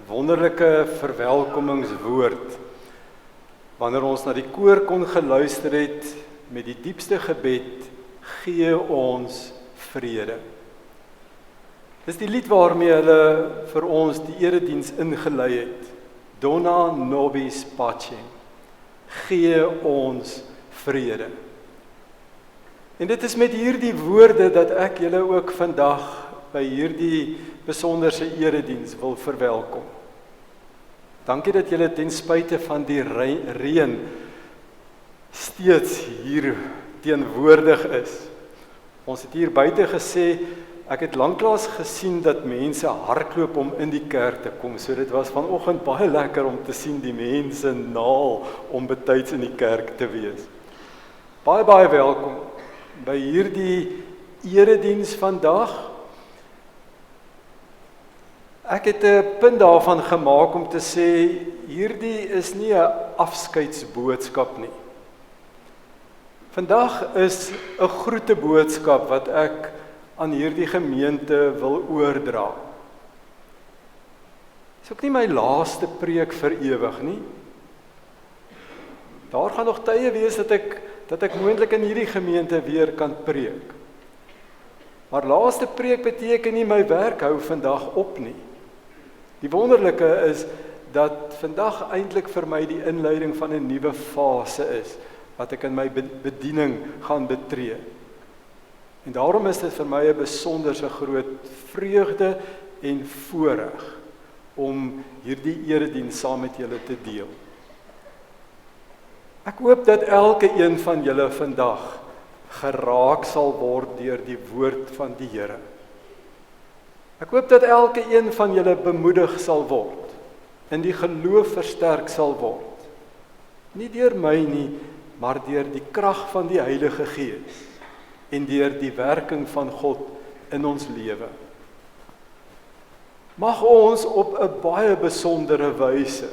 wonderlike verwelkomingswoord, wanneer ons na die koor kon geluister het met die diepste gebed, gee ons vrede. Dis die lied waarmee hulle vir ons die erediens ingelei het, Dona nobis pacem, gee ons vrede. En dit is met hierdie woorde dat ek julle ook vandag by hierdie besonderse erediens wil verwelkom. Dankie dat julle ten spyte van die reën steeds hier teenwoordig is. Ons het hier buite gesê, ek het lanklaas gesien dat mense hardloop om in die kerk te kom, so dit was vanoggend baie lekker om te sien die mense naal om betyds in die kerk te wees. Baie welkom by hierdie erediens vandag. Ek het 'n punt daarvan gemaak om te sê, hierdie is nie 'n afskeidsboodskap nie. Vandag is 'n groeteboodskap wat ek aan hierdie gemeente wil oordra. Dis ook nie my laaste preek vir ewig nie. Daar gaan nog tye wees dat ek moontlik in hierdie gemeente weer kan preek. Maar laaste preek beteken nie my werk hou vandag op nie. Die wonderlike is dat vandag eintlik vir my die inleiding van 'n nuwe fase is, wat ek in my bediening gaan betree. En daarom is dit vir my 'n besonderse groot vreugde en voorreg om hierdie erediens saam met julle te deel. Ek hoop dat elke een van julle vandag geraak sal word deur die woord van die Here. Ek hoop dat elke een van julle bemoedig sal word, in die geloof versterk sal word. Nie deur my nie, maar deur die krag van die Heilige Gees en deur die werking van God in ons lewe. Mag ons op 'n baie besondere wyse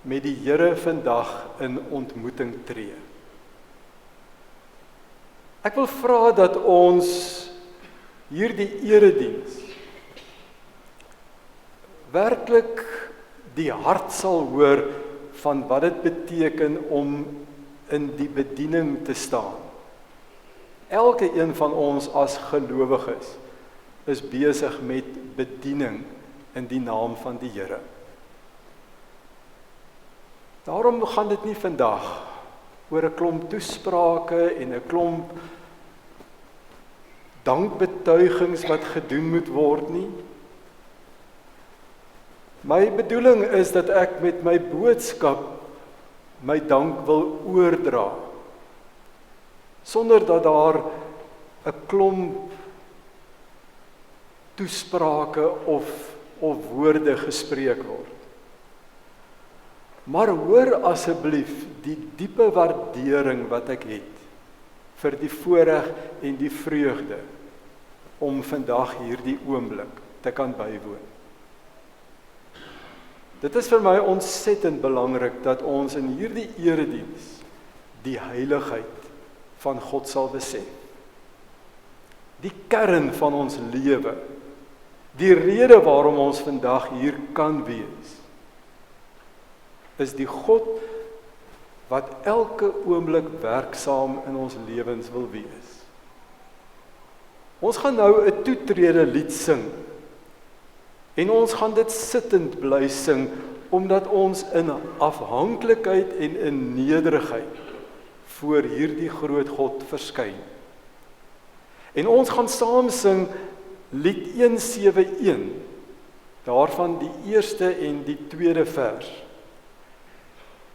met die Here vandag in ontmoeting tree. Ek wil vra dat ons hierdie erediens werklik die hart sal hoor van wat dit beteken om in die bediening te staan. Elke een van ons as gelowiges is besig met bediening in die naam van die Here. Daarom gaan dit nie vandag oor 'n klomp toesprake en 'n klomp dankbetuigings wat gedoen moet word nie. My bedoeling is dat ek met my boodskap my dank wil oordra, sonder dat daar 'n klomp toesprake of woorde gespreek word. Maar hoor asseblief die diepe waardering wat ek het vir die voorreg en die vreugde om vandag hierdie oomblik te kan bywoon. Dit is vir my ontsettend belangrik dat ons in hierdie erediens die heiligheid van God sal besef. Die kern van ons lewe, die rede waarom ons vandag hier kan wees, is die God wat elke oomblik werksaam in ons lewens wil wees. Ons gaan nou 'n toetrede lied sing, en ons gaan dit sittend bly sing, omdat ons in afhanklikheid en in nederigheid voor hierdie groot God verskyn. En ons gaan saam sing lied 171, daarvan die eerste en die tweede vers.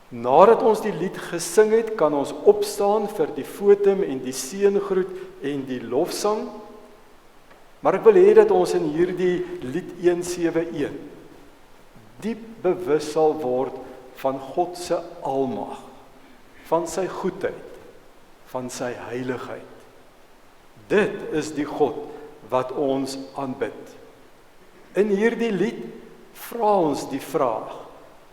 Nadat ons die lied gesing het, kan ons opstaan vir die fotum en die seëngroet en die lofsang. Maar ek wil hê dat ons in hierdie lied 171 diep bewus sal word van God se almag, van sy goedheid, van sy heiligheid. Dit is die God wat ons aanbid. In hierdie lied vra ons die vraag: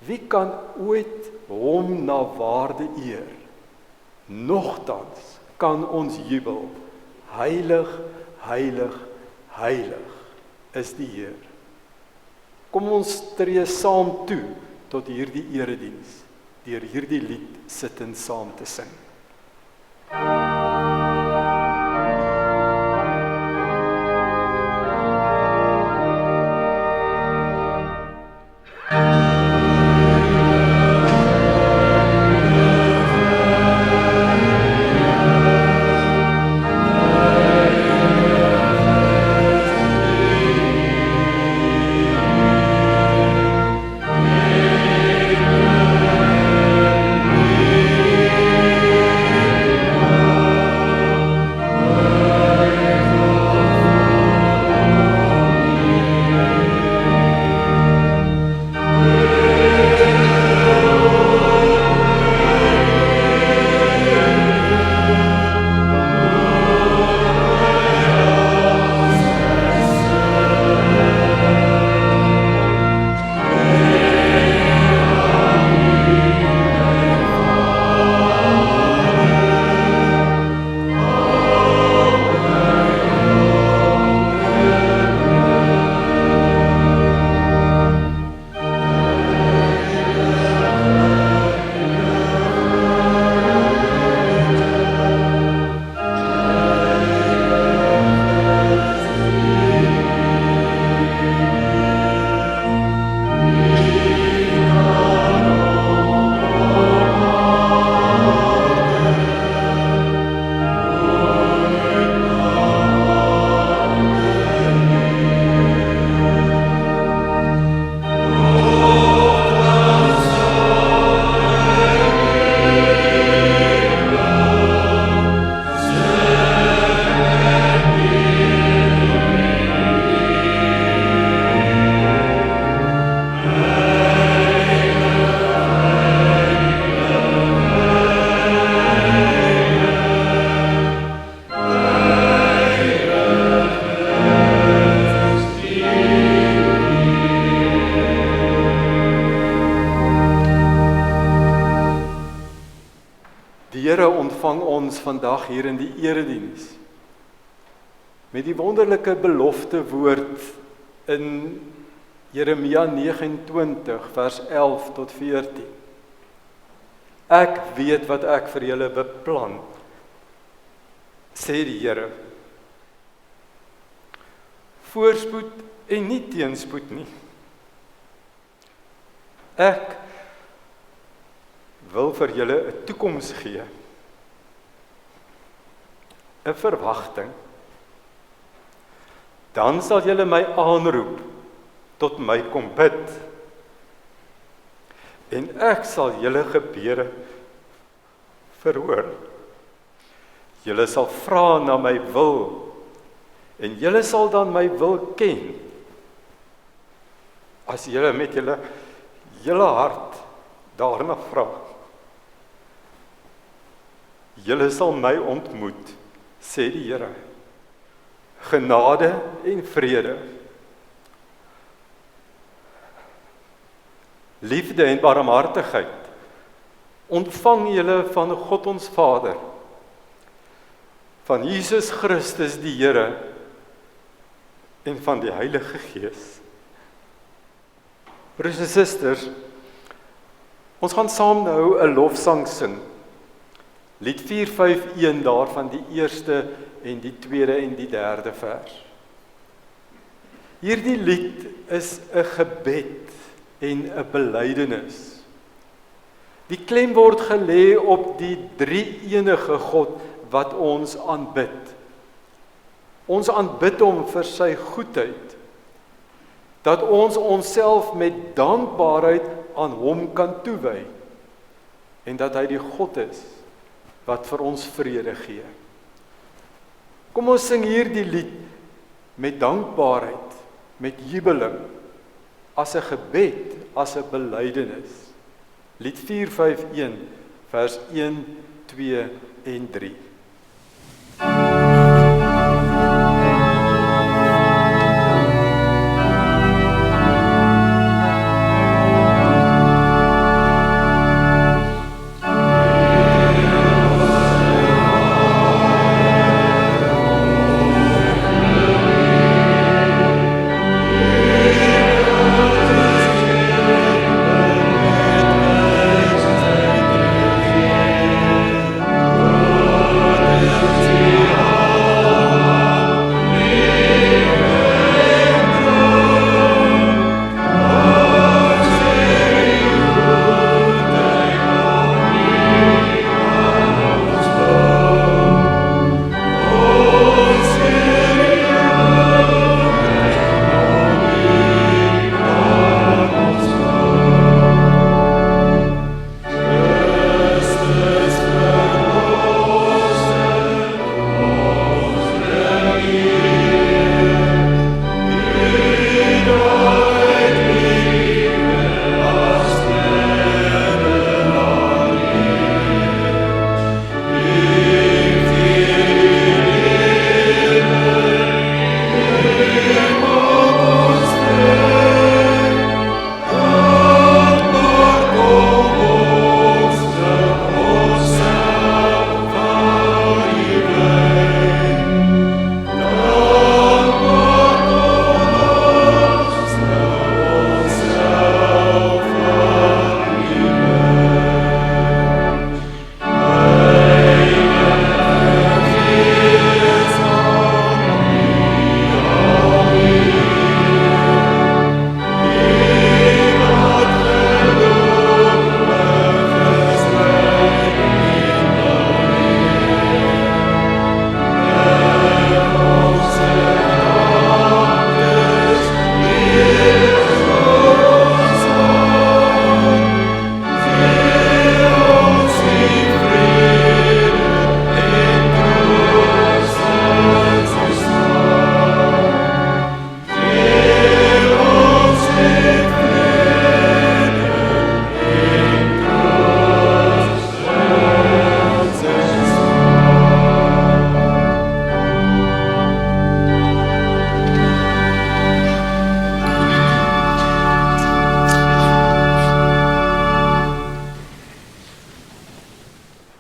wie kan ooit hom na waarde eer? Nogtans kan ons jubel, heilig, heilig, heilig is die Heer. Kom ons tree saam toe tot hierdie erediens, deur hierdie lied sittend saam te sing. Here ontvang ons vandag hier in die erediens met die wonderlike belofte woord in Jeremia 29 vers 11 tot 14. Ek weet wat ek vir julle beplan, sê die Here. Voorspoed en nie teenspoed nie. Ek wil vir julle 'n toekoms gee, 'n verwagting. Dan sal julle my aanroep, tot my kom bid, en ek sal julle gebede verhoor. Julle sal vra na my wil, en julle sal dan my wil ken, as julle met julle hele hart daarna vra. Julle sal my ontmoet, sê die Here, genade en vrede, liefde en barmhartigheid, ontvang julle van God ons Vader, van Jesus Christus die Here, en van die Heilige Gees. Broers en susters, ons gaan saam nou 'n lofsang sing. Lied 451 daarvan die eerste en die tweede en die derde vers. Hierdie lied is 'n gebed en 'n belydenis. Die klem word gelê op die drie-enige God wat ons aanbid. Ons aanbid hom vir sy goedheid, dat ons onsself met dankbaarheid aan hom kan toewy, en dat hy die God is wat vir ons vrede gee. Kom ons sing hierdie lied met dankbaarheid, met jubeling, as 'n gebed, as 'n belydenis. Lied 451, vers 1, 2 en 3. Amen.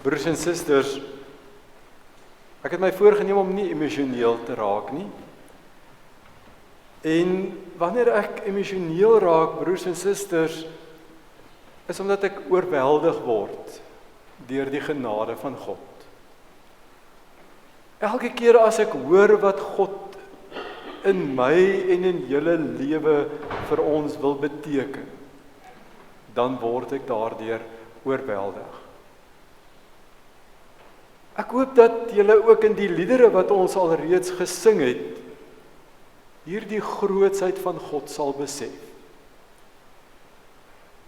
Broers en susters, ek het my voorgenem om nie emosioneel te raak nie. En wanneer ek emosioneel raak, broers en susters, is omdat ek oorweldig word deur die genade van God. Elke keer as ek hoor wat God in my en in julle lewe vir ons wil beteken, dan word ek daardeur oorweldig. Ek hoop dat julle ook in die liedere wat ons al reeds gesing het, hierdie grootsheid van God sal besef.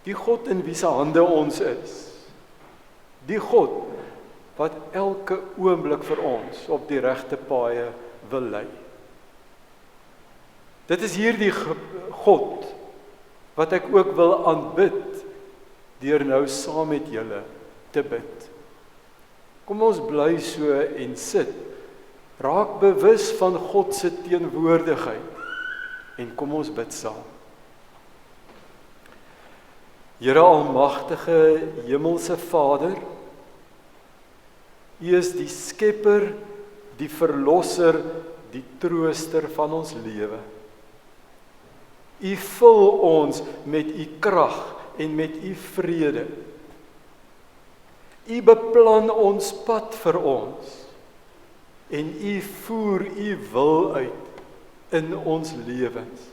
Die God in wie se hande ons is. Die God wat elke oomblik vir ons op die regte paaie wil lei. Dit is hierdie God wat ek ook wil aanbid deur nou saam met julle te bid. Kom ons bly so en sit. Raak bewus van God se teenwoordigheid en kom ons bid saam. Here almagtige hemelse Vader, U is die skepper, die verlosser, die trooster van ons lewe. U vul ons met U krag en met U vrede. U beplan ons pad vir ons en U voer U wil uit in ons lewens.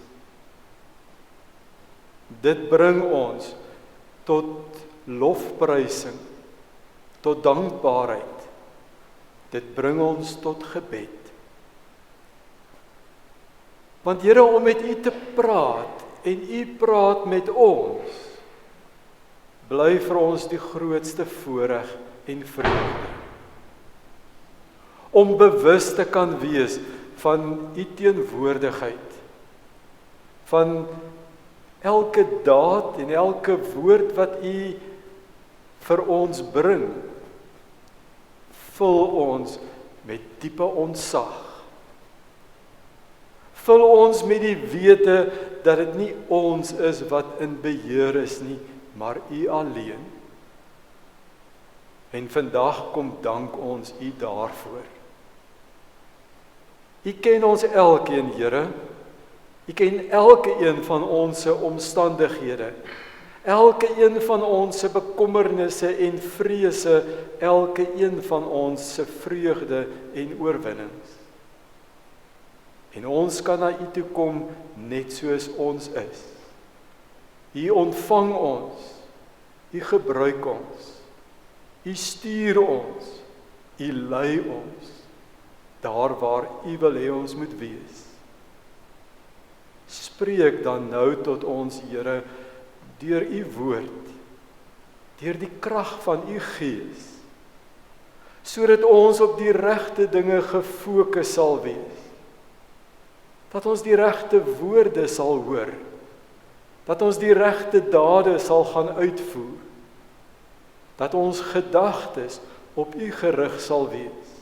Dit bring ons tot lofprysing, tot dankbaarheid. Dit bring ons tot gebed. Want Here, om met U te praat en U praat met ons, bly vir ons die grootste voorreg en vreugde. Om bewus te kan wees van U teenwoordigheid, van elke daad en elke woord wat U vir ons bring, vul ons met diepe ontzag. Vul ons met die wete dat dit nie ons is wat in beheer is nie, maar U alleen. En vandag kom dank ons U daarvoor. U ken ons elkeen, Here. U ken elke een van ons se omstandighede. Elke een van ons se bekommernisse en vrese, elke een van ons se vreugde en oorwinnings. En ons kan na U toe kom net soos ons is. U ontvang ons, U gebruik ons, U stuur ons, U lei ons, daar waar U wil hê ons moet wees. Spreek dan nou tot ons, Here, deur U woord, deur die krag van U Gees, sodat ons op die regte dinge gefokus sal wees. Dat ons die regte woorde sal hoor, dat ons die regte dade sal gaan uitvoer, dat ons gedagtes op U gerig sal wees,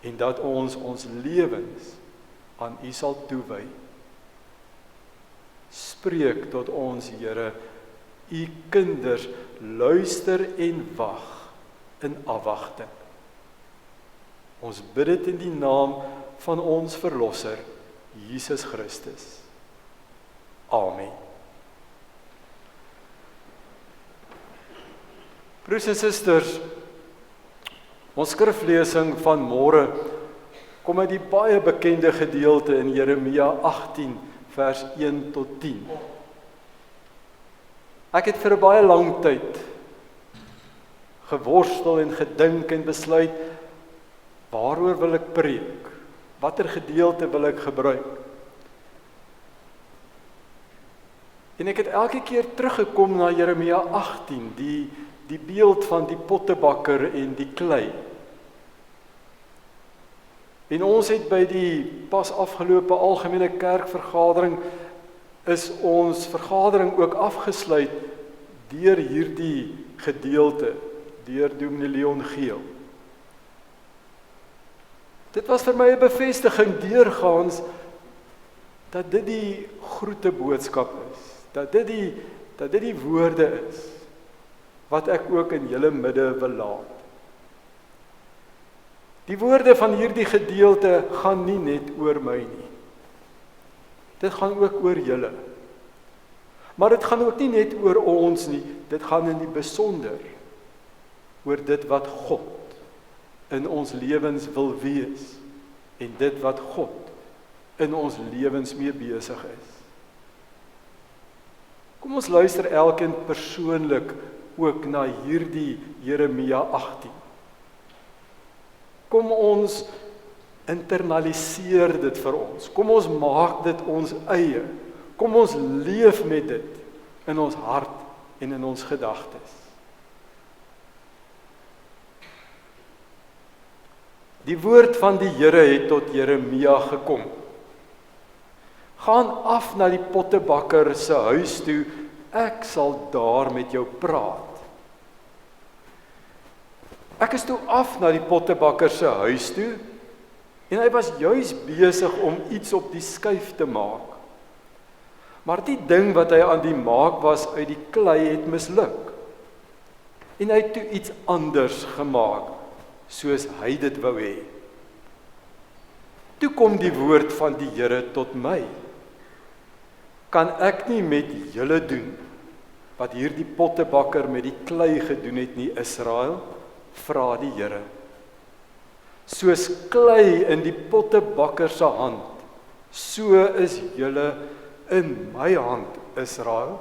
en dat ons lewens aan U sal toewy. Spreek tot ons, Here, U kinders luister en wag in afwagting. Ons bid dit in die naam van ons Verlosser, Jesus Christus. Amen. Broers en susters, ons skriflesing van môre kom uit die baie bekende gedeelte in Jeremia 18, vers 1 tot 10. Ek het vir 'n baie lang tyd geworstel en gedink en besluit, waaroor wil ek preek? Watter gedeelte wil ek gebruik? En ek het elke keer teruggekom na Jeremia 18, die beeld van die pottebakker en die klei. En ons het by die pas afgelope algemene kerkvergadering, is ons vergadering ook afgesluit deur hierdie gedeelte, deur Dominee Leon Geel. Dit was vir my 'n bevestiging deurgaans dat dit die groete boodskap is, dat dit die woorde is. wat ek ook in julle midde wil laat. Die woorde van hierdie gedeelte gaan nie net oor my nie. Dit gaan ook oor julle. Maar dit gaan ook nie net oor ons nie, dit gaan in die besonder oor dit wat God in ons lewens wil wees en dit wat God in ons lewens mee besig is. Kom ons luister elkeen persoonlik ook na hierdie Jeremia 18. Kom ons internaliseer dit vir ons. Kom ons maak dit ons eie. Kom ons leef met dit in ons hart en in ons gedagtes. Die woord van die Here het tot Jeremia gekom. Gaan af na die pottebakker se huis toe, ek sal daar met jou praat. Ek is toe af na die pottebakker se huis toe, en hy was juis besig om iets op die skuif te maak. Maar die ding wat hy aan die maak was uit die klei het misluk. En hy het toe iets anders gemaak, soos hy dit wou hê. Toe kom die woord van die Here tot my. Kan ek nie met julle doen, wat hierdie pottebakker met die klei gedoen het nie, Israel? Vra die Here. Soos klei in die pottebakker se hand, so is julle in my hand, Israel.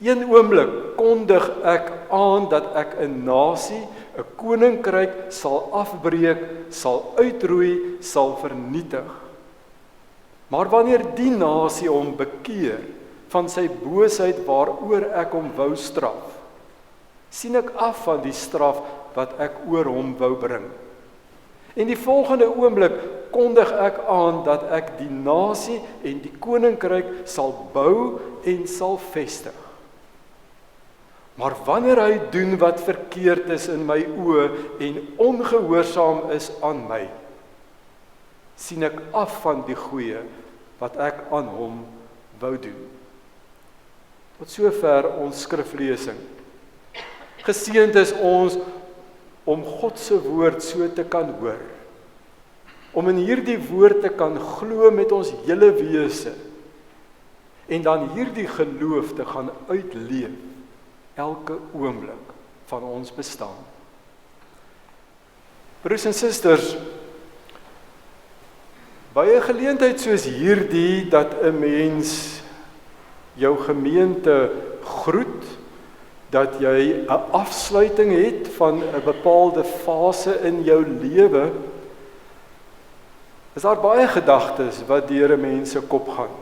Een oomblik kondig ek aan dat ek 'n nasie, 'n koninkryk sal afbreek, sal uitroei, sal vernietig. Maar wanneer die nasie hom bekeer van sy boosheid waaroor ek hom wou straf, sien ek af van die straf wat ek oor hom wou bring. En die volgende oomblik kondig ek aan dat ek die nasie en die koninkryk sal bou en sal vestig. Maar wanneer hy doen wat verkeerd is in my oë en ongehoorsaam is aan my, sien ek af van die goeie wat ek aan hom wou doen. Tot sover ons skriflesing. Geseënd is ons om God se woord so te kan hoor. Om in hierdie woord te kan glo met ons hele wese en dan hierdie geloof te gaan uitleef elke oomblik van ons bestaan. Broers en susters, by 'n geleentheid soos hierdie dat 'n mens jou gemeente groet, dat jy 'n afsluiting het van 'n bepaalde fase in jou lewe, is daar baie gedagtes wat deur 'n mens se kop gaan.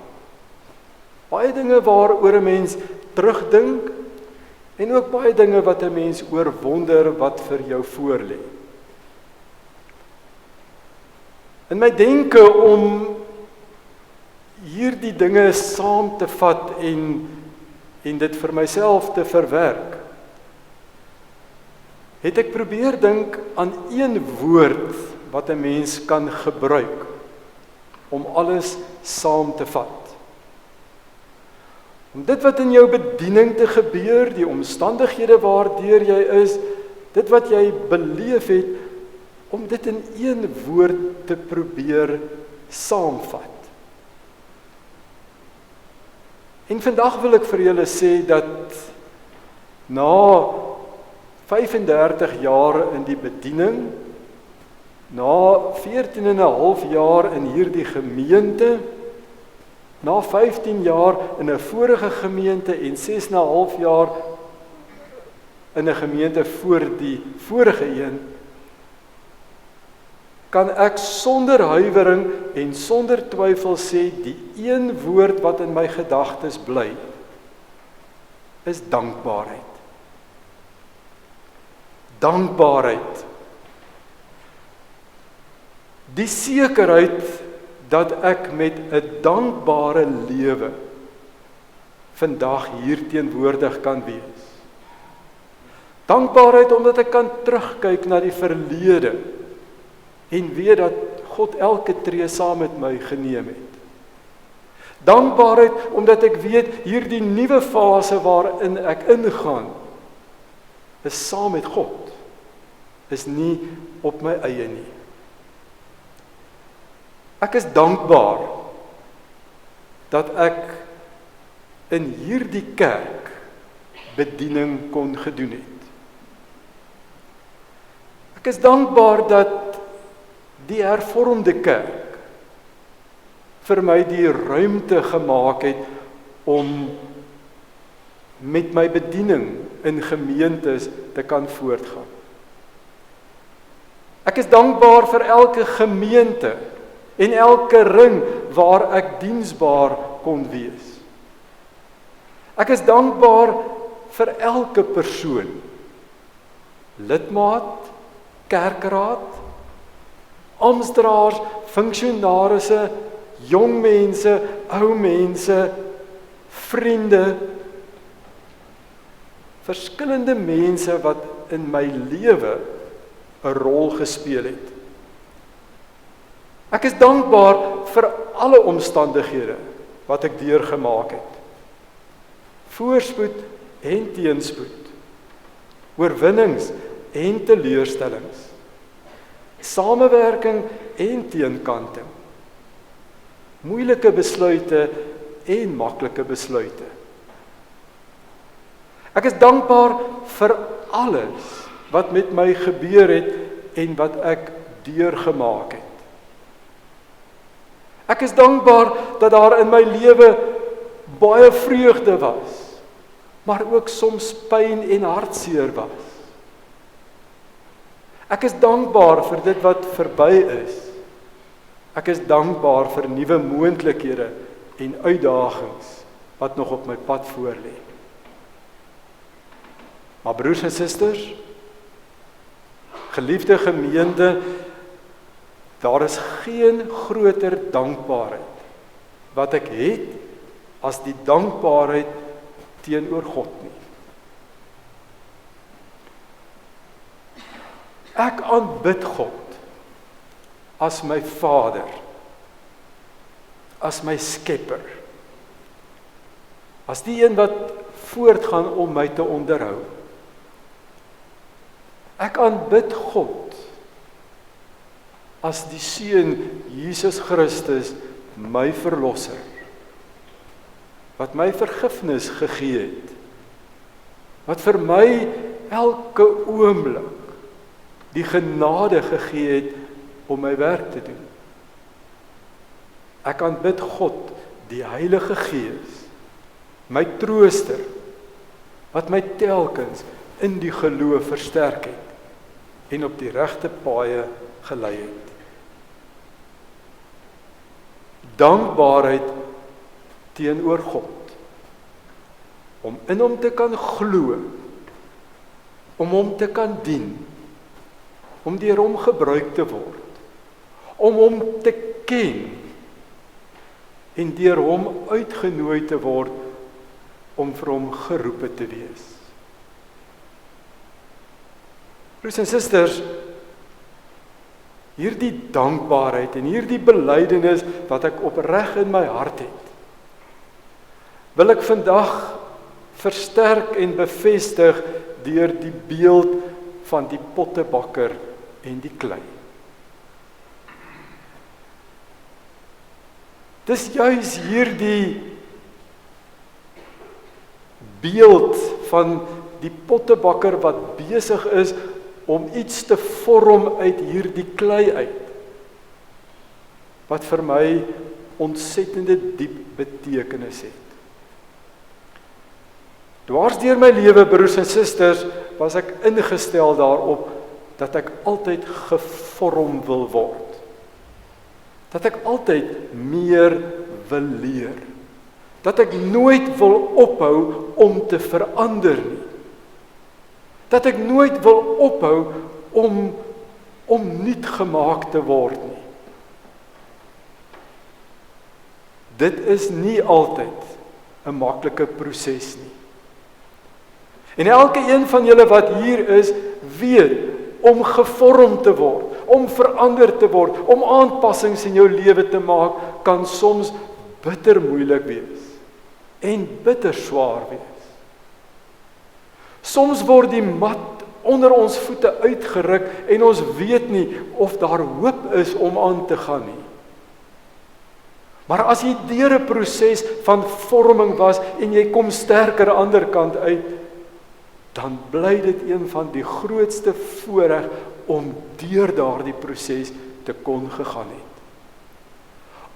Baie dinge waaroor 'n mens terugdink en ook baie dinge wat 'n mens oor wonder wat vir jou voorlê. In my denke om hierdie dinge saam te vat en dit vir myself te verwerk, het ek probeer dink aan een woord wat 'n mens kan gebruik om alles saam te vat. Om dit wat in jou bediening te gebeur, die omstandighede waardeur jy is, dit wat jy beleef het, om dit in een woord te probeer saamvat. En vandag wil ek vir julle sê dat na 35 jaar in die bediening, na 14 en 'n half jaar in hierdie gemeente, na 15 jaar in 'n vorige gemeente en 6 en 'n half jaar in 'n gemeente voor die vorige een, kan ek sonder huiwering en sonder twyfel sê, die een woord wat in my gedagtes bly, is dankbaarheid. Dankbaarheid. Die sekerheid dat ek met 'n dankbare lewe vandag hier teenwoordig kan wees. Dankbaarheid omdat ek kan terugkyk na die verlede en weet dat God elke tree saam met my geneem het. Dankbaarheid omdat ek weet hierdie nuwe fase waarin ek ingaan, is saam met God, is nie op my eie nie. Ek is dankbaar dat ek in hierdie kerk bediening kon gedoen het. Ek is dankbaar dat die hervormde kerk vir my die ruimte gemaak het om met my bediening in gemeentes te kan voortgaan. Ek is dankbaar vir elke gemeente en elke ring waar ek diensbaar kon wees. Ek is dankbaar vir elke persoon, lidmaat, kerkraad, amptdraers, funksionarisse, jong mense, ou mense, vriende, verskillende mense wat in my lewe 'n rol gespeel het. Ek is dankbaar vir alle omstandighede wat ek deurgemaak het. Voorspoed en teenspoed, oorwinnings en teleurstellings, samewerking en teenkanting, moeilike besluite en maklike besluite. Ek is dankbaar vir alles wat met my gebeur het en wat ek deurgemaak het. Ek is dankbaar dat daar in my lewe baie vreugde was, maar ook soms pyn en hartseer was. Ek is dankbaar vir dit wat verby is. Ek is dankbaar vir nuwe moontlikhede en uitdagings wat nog op my pad voorlê. Maar broers en susters, geliefde gemeente, daar is geen groter dankbaarheid wat ek het as die dankbaarheid teenoor God nie. Ek aanbid God as my Vader, as my Skepper, as die een wat voortgaan om my te onderhou. Ek aanbid God as die Seun Jesus Christus, my verlosser, wat my vergifnis gegee het, wat vir my elke oomblik die genade gegee het om my werk te doen. Ek aanbid God, die Heilige Gees, my trooster, wat my telkens in die geloof versterk het en op die regte paaie gelei het. Dankbaarheid teenoor God, om in hom te kan glo, om hom te kan dien, om deur hom gebruik te word, om hom te ken en deur hom uitgenooi te word om vir hom geroepe te wees. Broers en susters, hierdie dankbaarheid en hierdie belydenis wat ek opreg in my hart het, wil ek vandag versterk en bevestig deur die beeld van die pottebakker en die klei. Dis juis hierdie beeld van die pottebakker wat besig is om iets te vorm uit hierdie klei uit, wat vir my ontsettende diep betekenis het. Dwars deur my lewe, broers en susters, was ek ingestel daarop dat ek altyd gevorm wil word. Dat ek altyd meer wil leer. Dat ek nooit wil ophou om te verander nie. Dat ek nooit wil ophou om nuut gemaak te word nie. Dit is nie altyd 'n maklike proses nie. En elke een van julle wat hier is, weet om gevorm te word, om verander te word, om aanpassings in jou lewe te maak, kan soms bitter moeilik wees en bitter swaar wees. Soms word die mat onder ons voete uitgeruk en ons weet nie of daar hoop is om aan te gaan nie. Maar as jy deur 'n proses van vorming was en jy kom sterker aan die ander kant uit, dan bly dit een van die grootste voorreg om deur daardie proses te kon gegaan het.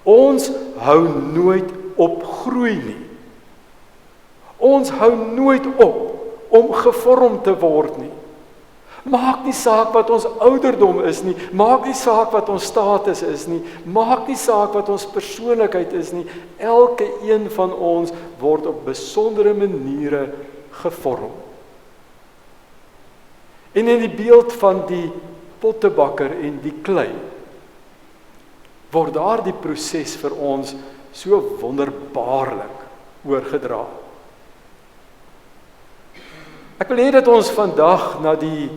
Ons hou nooit op groei nie. Ons hou nooit op om gevorm te word nie. Maak nie saak wat ons ouderdom is nie, maak nie saak wat ons status is nie, maak nie saak wat ons persoonlikheid is nie, elke een van ons word op besondere maniere gevorm. En in die beeld van die pottebakker en die klei, word daar die proses vir ons so wonderbaarlik oorgedra. Ek wil hê dat ons vandag na die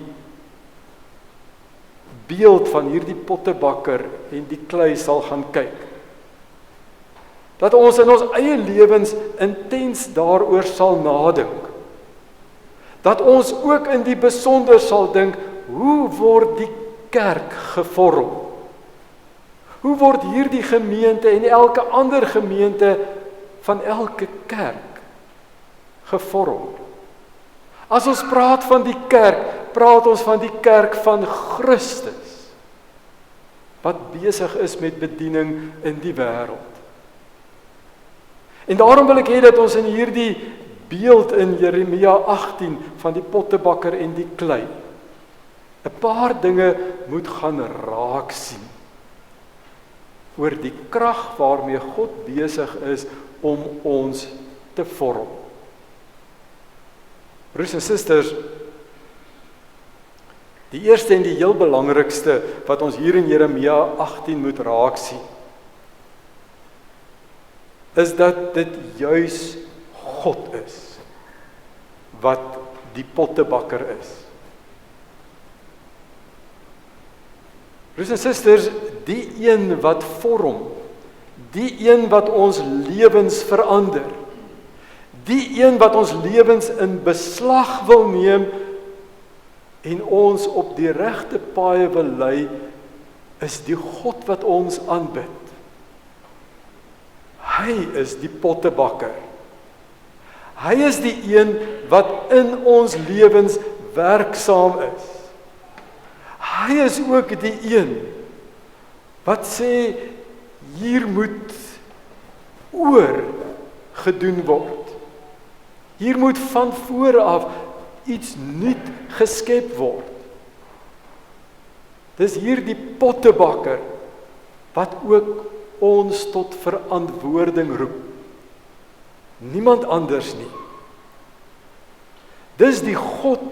beeld van hierdie pottebakker en die klei sal gaan kyk. Dat ons in ons eie lewens intens daaroor sal nadink. Dat ons ook in die besonder sal dink, hoe word die kerk gevorm? Hoe word hierdie gemeente en elke ander gemeente van elke kerk gevorm? As ons praat van die kerk, praat ons van die kerk van Christus, wat besig is met bediening in die wêreld. En daarom wil ek hê dat ons in hierdie beeld in Jeremia 18 van die pottebakker en die klei 'n paar dinge moet gaan raak sien oor die krag waarmee God besig is om ons te vorm. Broers en susters, die eerste en die heel belangrikste wat ons hier in Jeremia 18 moet raak sien, is dat dit juis God is wat die pottebakker is. Broers en susters, die een wat vorm, die een wat ons lewens verander, die een wat ons lewens in beslag wil neem en ons op die regte paaie wil lei, is die God wat ons aanbid. Hy is die pottebakker. Hy is die een wat in ons lewens werksaam is. Hy is ook die een wat sê, hier moet oor gedoen word. Hier moet van voor af iets nuut geskep word. Dis hier die pottebakker wat ook ons tot verantwoording roep. Niemand anders nie. Dis die God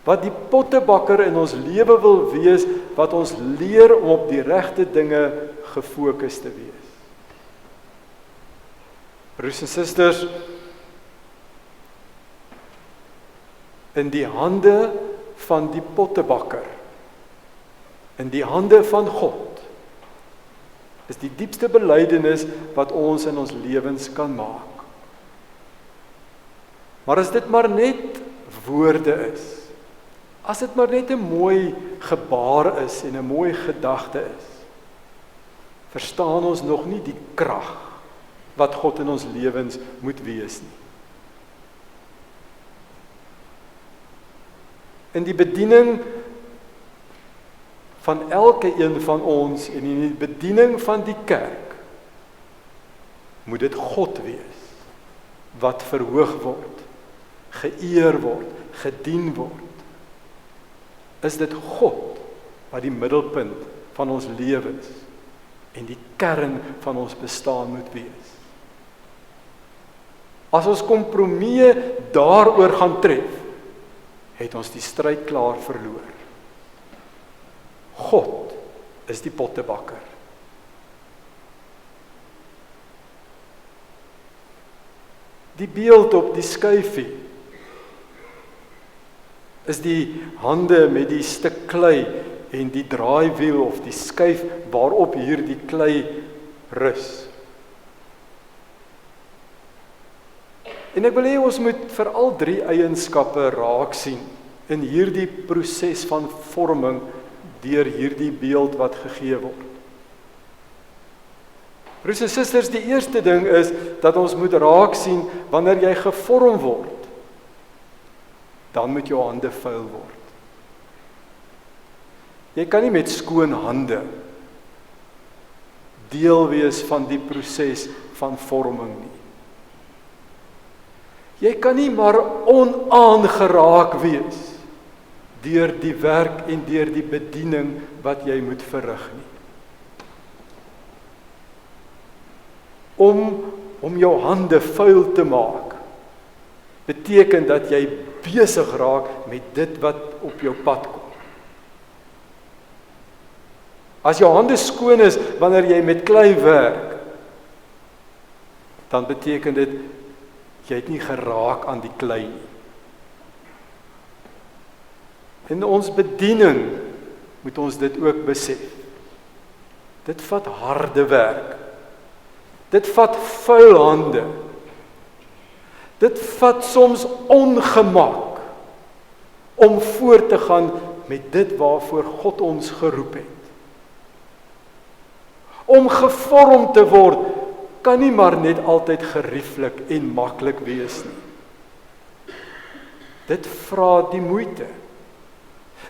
wat die pottebakker in ons lewe wil wees, wat ons leer om op die regte dinge gefokus te wees. Broers en susters, in die hande van die pottebakker, in die hande van God, is die diepste belydenis wat ons in ons lewens kan maak. Maar as dit maar net woorde is, as dit maar net 'n mooi gebaar is en 'n mooi gedagte is, verstaan ons nog nie die krag wat God in ons lewens moet wees nie. In die bediening van elke een van ons en in die bediening van die kerk moet dit God wees wat verhoog word, geëer word, gedien word. Is dit God wat die middelpunt van ons lewens en die kern van ons bestaan moet wees. As ons kompromieë daaroor gaan tref, het ons die stryd klaar verloor. God is die pottebakker. Die beeld op die skyfie is die hande met die stuk klei en die draaiwiel of die skyf waarop hier die klei rus. En ek wil hê ons moet vir al 3 eienskappe raak sien in hierdie proses van vorming deur hierdie beeld wat gegee word. Broers en susters, die eerste ding is dat ons moet raak sien wanneer jy gevorm word, dan moet jou hande vuil word. Jy kan nie met skoon hande deel wees van die proses van vorming nie. Jy kan nie maar onaangeraak wees deur die werk en deur die bediening wat jy moet verrig nie. Om jou hande vuil te maak, beteken dat jy besig raak met dit wat op jou pad kom. As jou hande skoon is wanneer jy met klei werk, dan beteken dit jy het nie geraak aan die klei nie. In ons bediening moet ons dit ook besef. Dit vat harde werk. Dit vat vuil hande. Dit vat soms ongemak om voort te gaan met dit waarvoor God ons geroep het. Om gevorm te word kan nie maar net altyd gerieflik en maklik wees nie. Dit vra die moeite.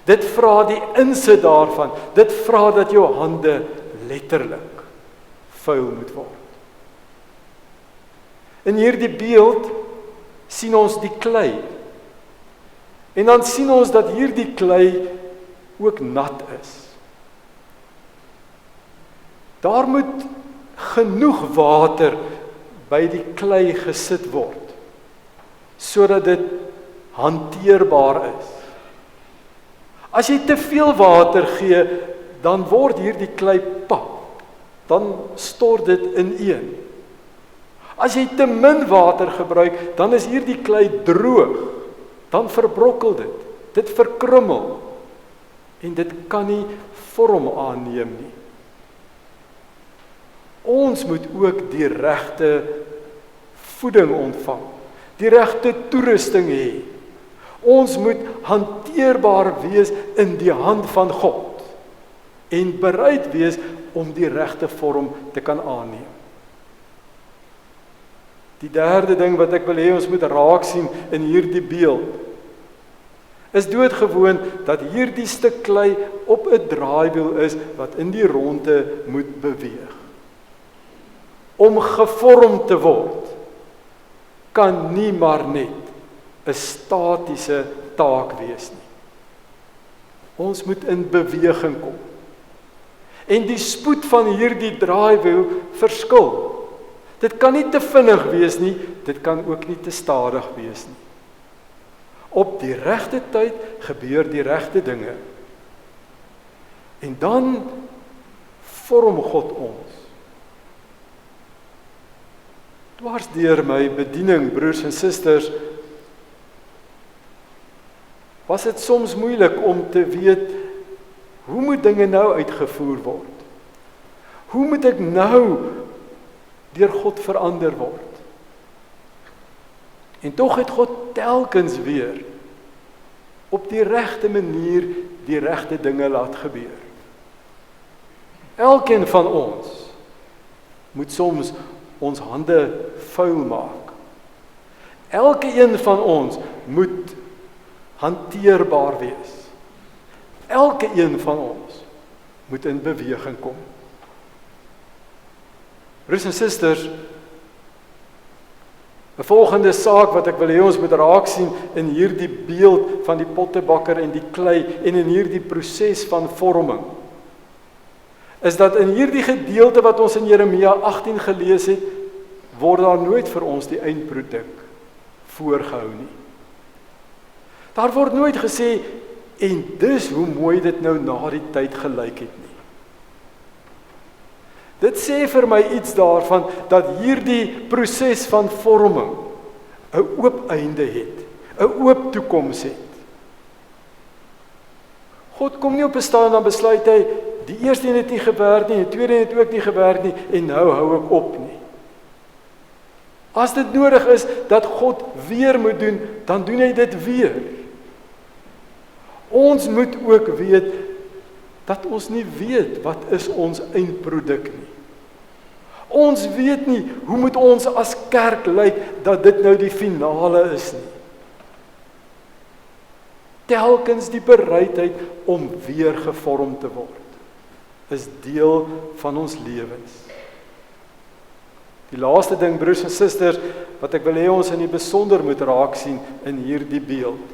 Dit vra die insit daarvan. Dit vra dat jou hande letterlik vuil moet word. In hierdie beeld sien ons die klei. En dan sien ons dat hierdie klei ook nat is. Daar moet genoeg water by die klei gesit word, sodat dit hanteerbaar is. As jy te veel water gee, dan word hierdie klei pap, dan stort dit ineen. As jy te min water gebruik, dan is hierdie klei droog, dan verbrokkel dit, dit verkrummel, en dit kan nie vorm aanneem nie. Ons moet ook die regte voeding ontvang, die regte toerusting hê. Ons moet hanteerbaar wees in die hand van God en bereid wees om die regte vorm te kan aanneem. Die derde ding wat ek wil hê ons moet raak sien in hierdie beeld, is doodgewoon dat hierdie stuk klei op 'n draaiwiel is wat in die ronde moet beweeg. Om gevorm te word, kan nie maar net 'n statiese taak wees nie. Ons moet in beweging kom. En die spoed van hierdie draaiwiel verskil. Dit kan nie te vinnig wees nie, dit kan ook nie te stadig wees nie. Op die regte tyd gebeur die regte dinge. En dan vorm God ons. Dwars deur my bediening, broers en susters, was dit soms moeilik om te weet, hoe moet dinge nou uitgevoer word? Hoe moet ek nou deur God verander word? En tog het God telkens weer op die regte manier die regte dinge laat gebeur. Elkeen van ons moet soms ons hande vuil maak. Elke een van ons moet hanteerbaar wees. Elke een van ons moet in beweging kom. Broers en susters, 'n volgende saak wat ek wil hê ons moet raak sien in hierdie beeld van die pottebakker en die klei en in hierdie proses van vorming, is dat in hierdie gedeelte wat ons in Jeremia 18 gelees het, word daar nooit vir ons die eindproduk voorgehou nie. Daar word nooit gesê, en dis hoe mooi dit nou na die tyd gelyk het nie. Dit sê vir my iets daarvan, dat hierdie proses van vorming 'n oop einde het, 'n oop toekoms het. God kom nie op 'n stadium dan besluit hy, die eerste een het nie gewerk nie, die tweede een het ook nie gewerk nie, en nou hou ek op nie. As dit nodig is dat God weer moet doen, dan doen hy dit weer. Ons moet ook weet dat ons nie weet wat is ons eindproduk nie. Ons weet nie hoe moet ons as kerk lyk dat dit nou die finale is nie. Telkens die bereidheid om weer gevorm te word is deel van ons lewens. Die laaste ding, broers en susters, wat ek wil hê ons in die besonder moet raak sien in hierdie beeld,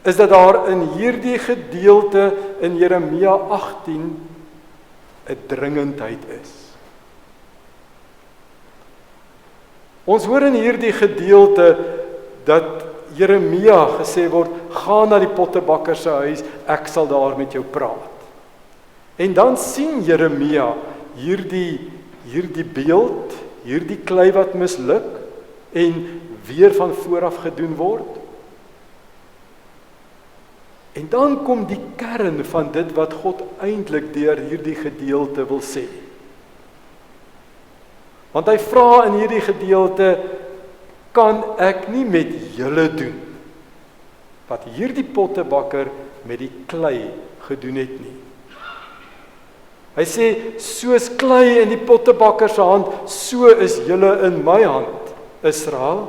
is dat daar in hierdie gedeelte in Jeremia 18 'n dringendheid is. Ons hoor in hierdie gedeelte dat Jeremia gesê word, gaan na die pottebakker se huis, ek sal daar met jou praat. En dan sien Jeremia hierdie beeld, hierdie klei wat misluk en weer van vooraf gedoen word. En dan kom die kern van dit wat God eintlik deur hierdie gedeelte wil sê. Want hy vra in hierdie gedeelte, kan ek nie met julle doen wat hierdie pottebakker met die klei gedoen het nie. Hy sê, soos klei in die pottebakker se hand, so is julle in my hand, Israel.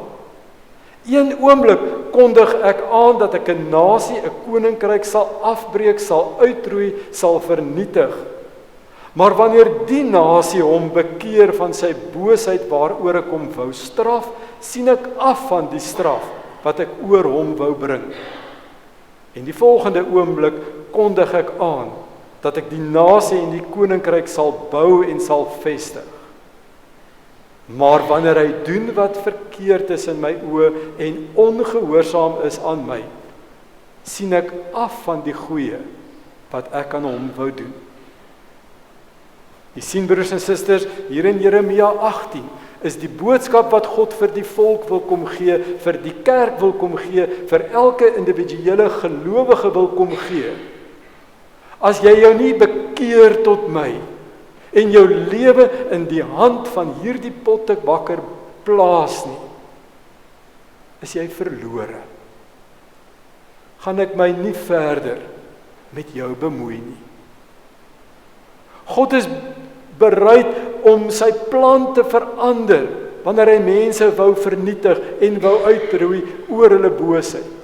Een oomblik kondig ek aan dat ek 'n nasie, 'n koninkryk sal afbreek, sal uitroei, sal vernietig. Maar wanneer die nasie hom bekeer van sy boosheid waaroor ek hom wou straf, sien ek af van die straf wat ek oor hom wou bring. En die volgende oomblik kondig ek aan dat ek die nasie en die koninkryk sal bou en sal vestig. Maar wanneer hy doen wat verkeerd is in my oë en ongehoorsaam is aan my, sien ek af van die goeie wat ek aan hom wou doen. Jy sien, broers en susters, hier in Jeremia 18 is die boodskap wat God vir die volk wil kom gee, vir die kerk wil kom gee, vir elke individuele gelowige wil kom gee. As jy jou nie bekeer tot my en jou lewe in die hand van hierdie pottebakker plaas nie, is jy verlore. Gaan ek my nie verder met jou bemoei nie. God is bereid om sy plan te verander wanneer hy mense wou vernietig en wou uitroei oor hulle boosheid.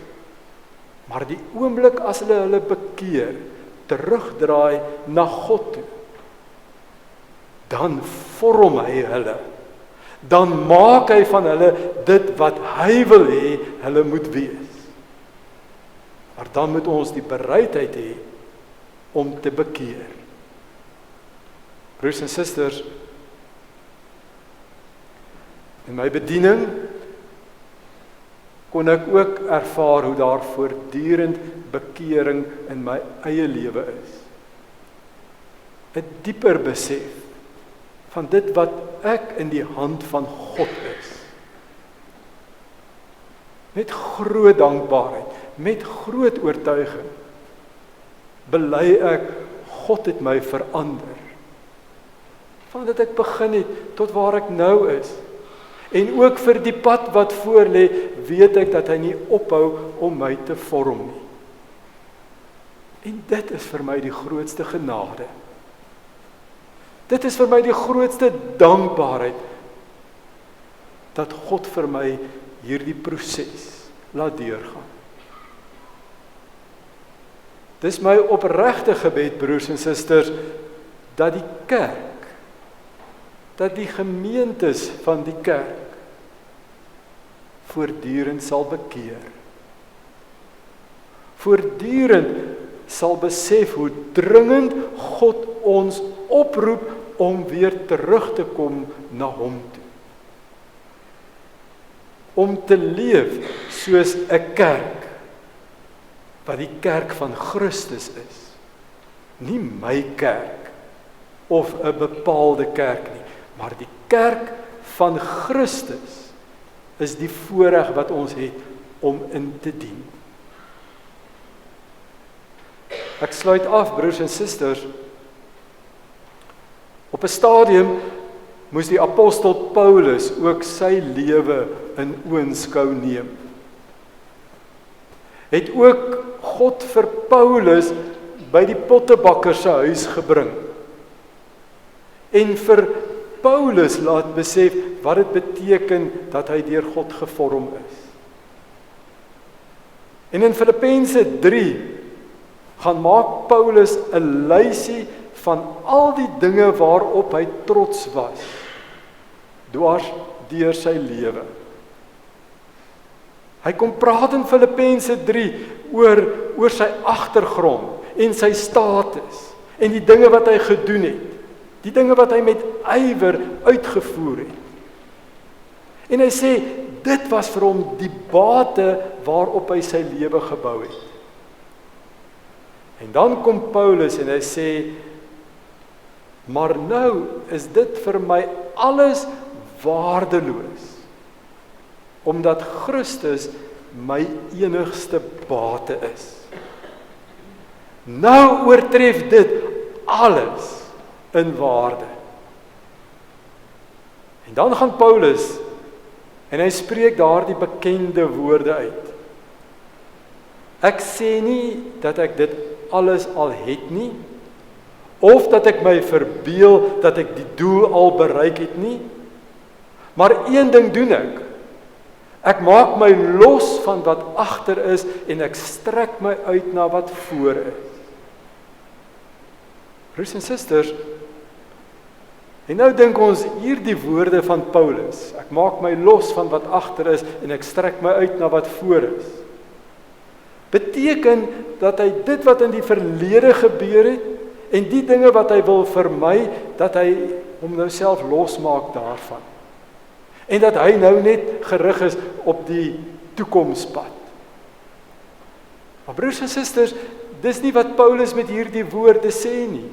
Maar die oomblik as hulle bekeer, terugdraai na God toe, dan vorm hy hulle. Dan maak hy van hulle dit wat hy wil hê hulle moet wees. Maar dan moet ons die bereidheid hê om te bekeer. Broers en susters, in my bediening kon ek ook ervaar hoe daar voortdurend bekering in my eie lewe is. 'n Dieper besef van dit wat ek in die hand van God is. Met groot dankbaarheid, met groot oortuiging, bely ek, God het my verander. Van dat ek begin het tot waar ek nou is. En ook vir die pad wat voor lê, weet ek dat hy nie ophou om my te vorm nie. En dit is vir my die grootste genade. Dit is vir my die grootste dankbaarheid dat God vir my hierdie proses laat deurgaan. Dis my opregte gebed, broers en susters, dat die kerk, dat die gemeentes van die kerk voortdurend sal bekeer. Voortdurend sal besef hoe dringend God ons oproep om weer terug te kom na hom toe. Om te leef soos 'n kerk, wat die kerk van Christus is. Nie my kerk of 'n bepaalde kerk nie, maar die kerk van Christus is die voorreg wat ons het om in te dien. Ek sluit af, broers en susters. Op 'n stadium moes die apostel Paulus ook sy lewe in oënskou neem. Het ook God vir Paulus by die pottebakker se huis gebring. En vir Paulus laat besef wat dit beteken dat hy deur God gevorm is. En in Filippense 3 gaan maak Paulus 'n lysie van al die dinge waarop hy trots was, dwars deur sy lewe. Hy kom praat in Filippense 3 oor sy agtergrond en sy status en die dinge wat hy gedoen het, die dinge wat hy met ywer uitgevoer het. En hy sê, dit was vir hom die bate waarop hy sy lewe gebou het. En dan kom Paulus en hy sê, maar nou is dit vir my alles waardeloos, omdat Christus my enigste bate is. Nou oortref dit alles in waarde. En dan gaan Paulus en hy spreek daardie bekende woorde uit. Ek sê nie dat ek dit alles al het nie, of dat ek my verbeel dat ek die doel al bereik het nie, maar een ding doen ek. Ek maak my los van wat agter is en ek strek my uit na wat voor is. Broers en susters, en nou dink ons hierdie woorde van Paulus, ek maak my los van wat agter is en ek strek my uit na wat voor is, beteken dat hy dit wat in die verlede gebeur het, en die dinge wat hy wil vermy, dat hy hom nou self losmaak daarvan. En dat hy nou net gerig is op die toekomspad. Maar broers en susters, dis nie wat Paulus met hierdie woorde sê nie.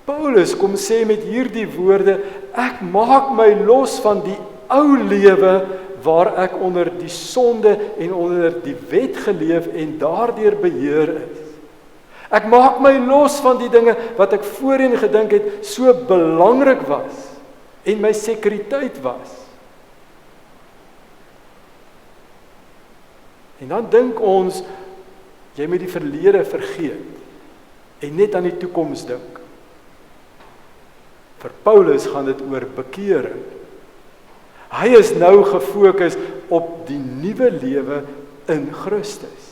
Paulus kom sê met hierdie woorde, ek maak my los van die ou lewe waar ek onder die sonde en onder die wet geleef en daardeur beheer is. Ek maak my los van die dinge wat ek voorheen gedink het so belangrik was en my sekuriteit was. En dan dink ons, jy moet die verlede vergeet en net aan die toekoms dink. Vir Paulus gaan dit oor bekering. Hy is nou gefokus op die nuwe lewe in Christus.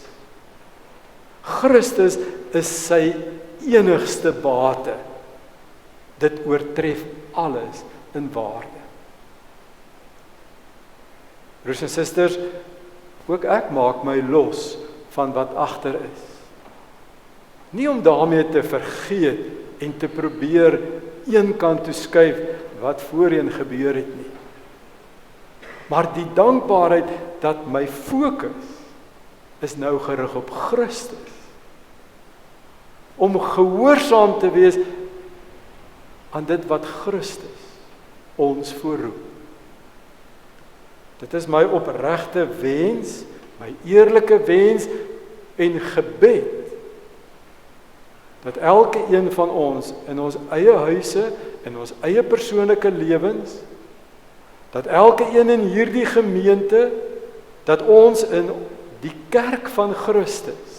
Christus is sy enigste bate. Dit oortref alles in waarde. Broers en susters, ook ek maak my los van wat agter is. Nie om daarmee te vergeet en te probeer een kant toe skuif wat voorheen gebeur het nie. Maar die dankbaarheid dat my fokus is nou gerig op Christus. Om gehoorsaam te wees aan dit wat Christus ons voorroep. Dit is my opregte wens, my eerlike wens en gebed, dat elke een van ons in ons eie huise, in ons eie persoonlike lewens, dat elke een in hierdie gemeente, dat ons in die kerk van Christus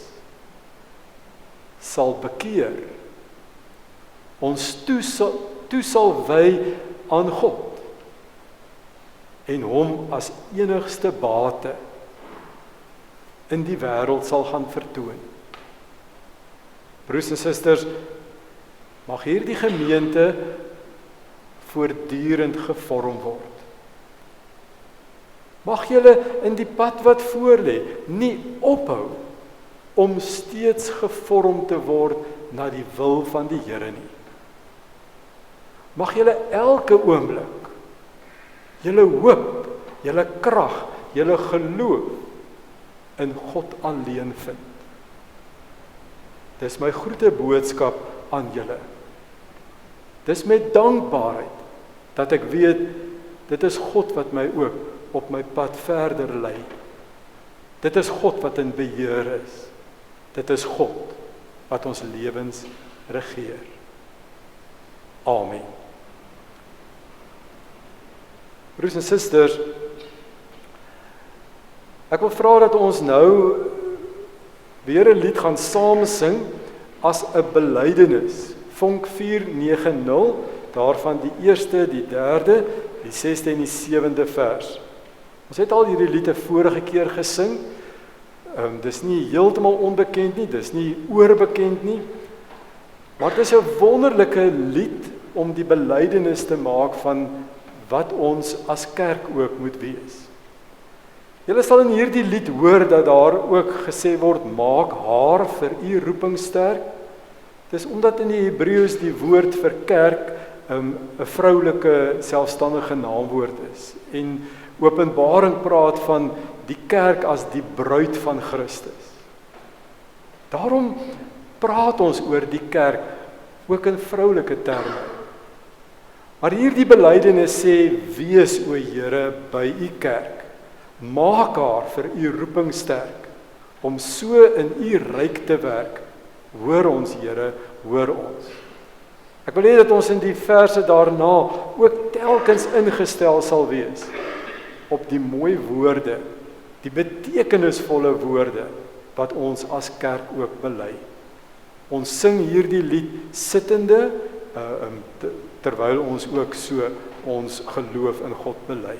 sal bekeer, ons toe sal wy aan God, en hom as enigste bate in die wêreld sal gaan vertoon. Broers en susters, mag hierdie gemeente voortdurend gevorm word. Mag julle in die pad wat voorlê nie ophou om steeds gevorm te word na die wil van die Here nie. Mag julle elke oomblik julle hoop, julle krag, julle geloof in God alleen vind. Dis my groete boodskap aan julle. Dis met dankbaarheid dat ek weet, dit is God wat my ook op my pad verder lei. Dit is God wat in beheer is. Dit is God wat ons lewens regeer. Amen. Broers en susters, ek wil vra dat ons nou weer 'n lied gaan saam sing as 'n belydenis. Vonk 490, daarvan die eerste, die derde, die 6de en die 7de vers. Ons het al hierdie lied 'n vorige keer gesing. Dis nie heeltemal onbekend nie, dis nie oorbekend nie. Maar dit is 'n wonderlike lied om die belydenis te maak van wat ons as kerk ook moet wees. Julle sal in hierdie lied hoor dat daar ook gesê word, maak haar vir u roeping sterk. Dis omdat in die Hebreëus die woord vir kerk 'n vroulike selfstandige naamwoord is. En Openbaring praat van die kerk as die bruid van Christus. Daarom praat ons oor die kerk ook in vroulike terme. Maar hierdie belydenis sê, wees o Here by u kerk. Maak haar vir u roeping sterk, om so in u ryk te werk. Hoor ons Here, hoor ons. Ek wil hê dat ons in die verse daarna ook telkens ingestel sal wees op die mooi woorde, die betekenisvolle woorde wat ons as kerk ook bely. Ons sing hierdie lied sittende terwyl ons ook so ons geloof in God bely.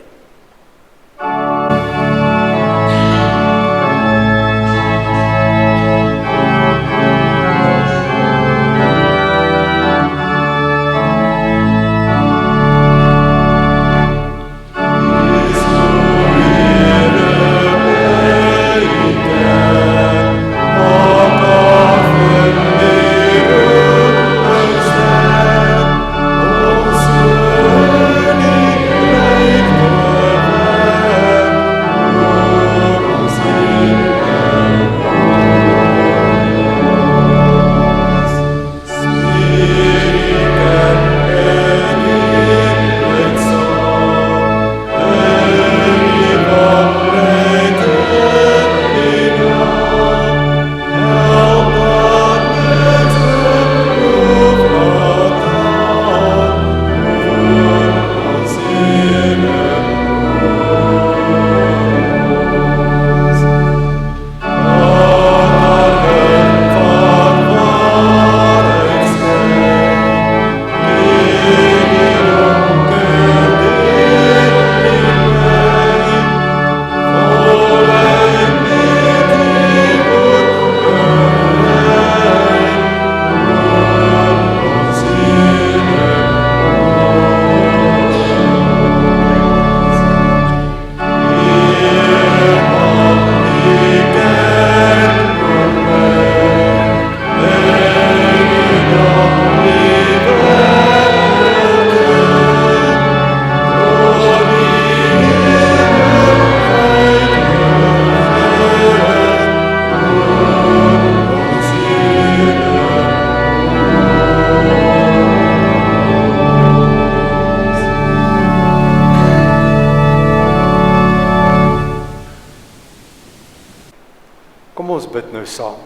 Kom ons bid nou saam.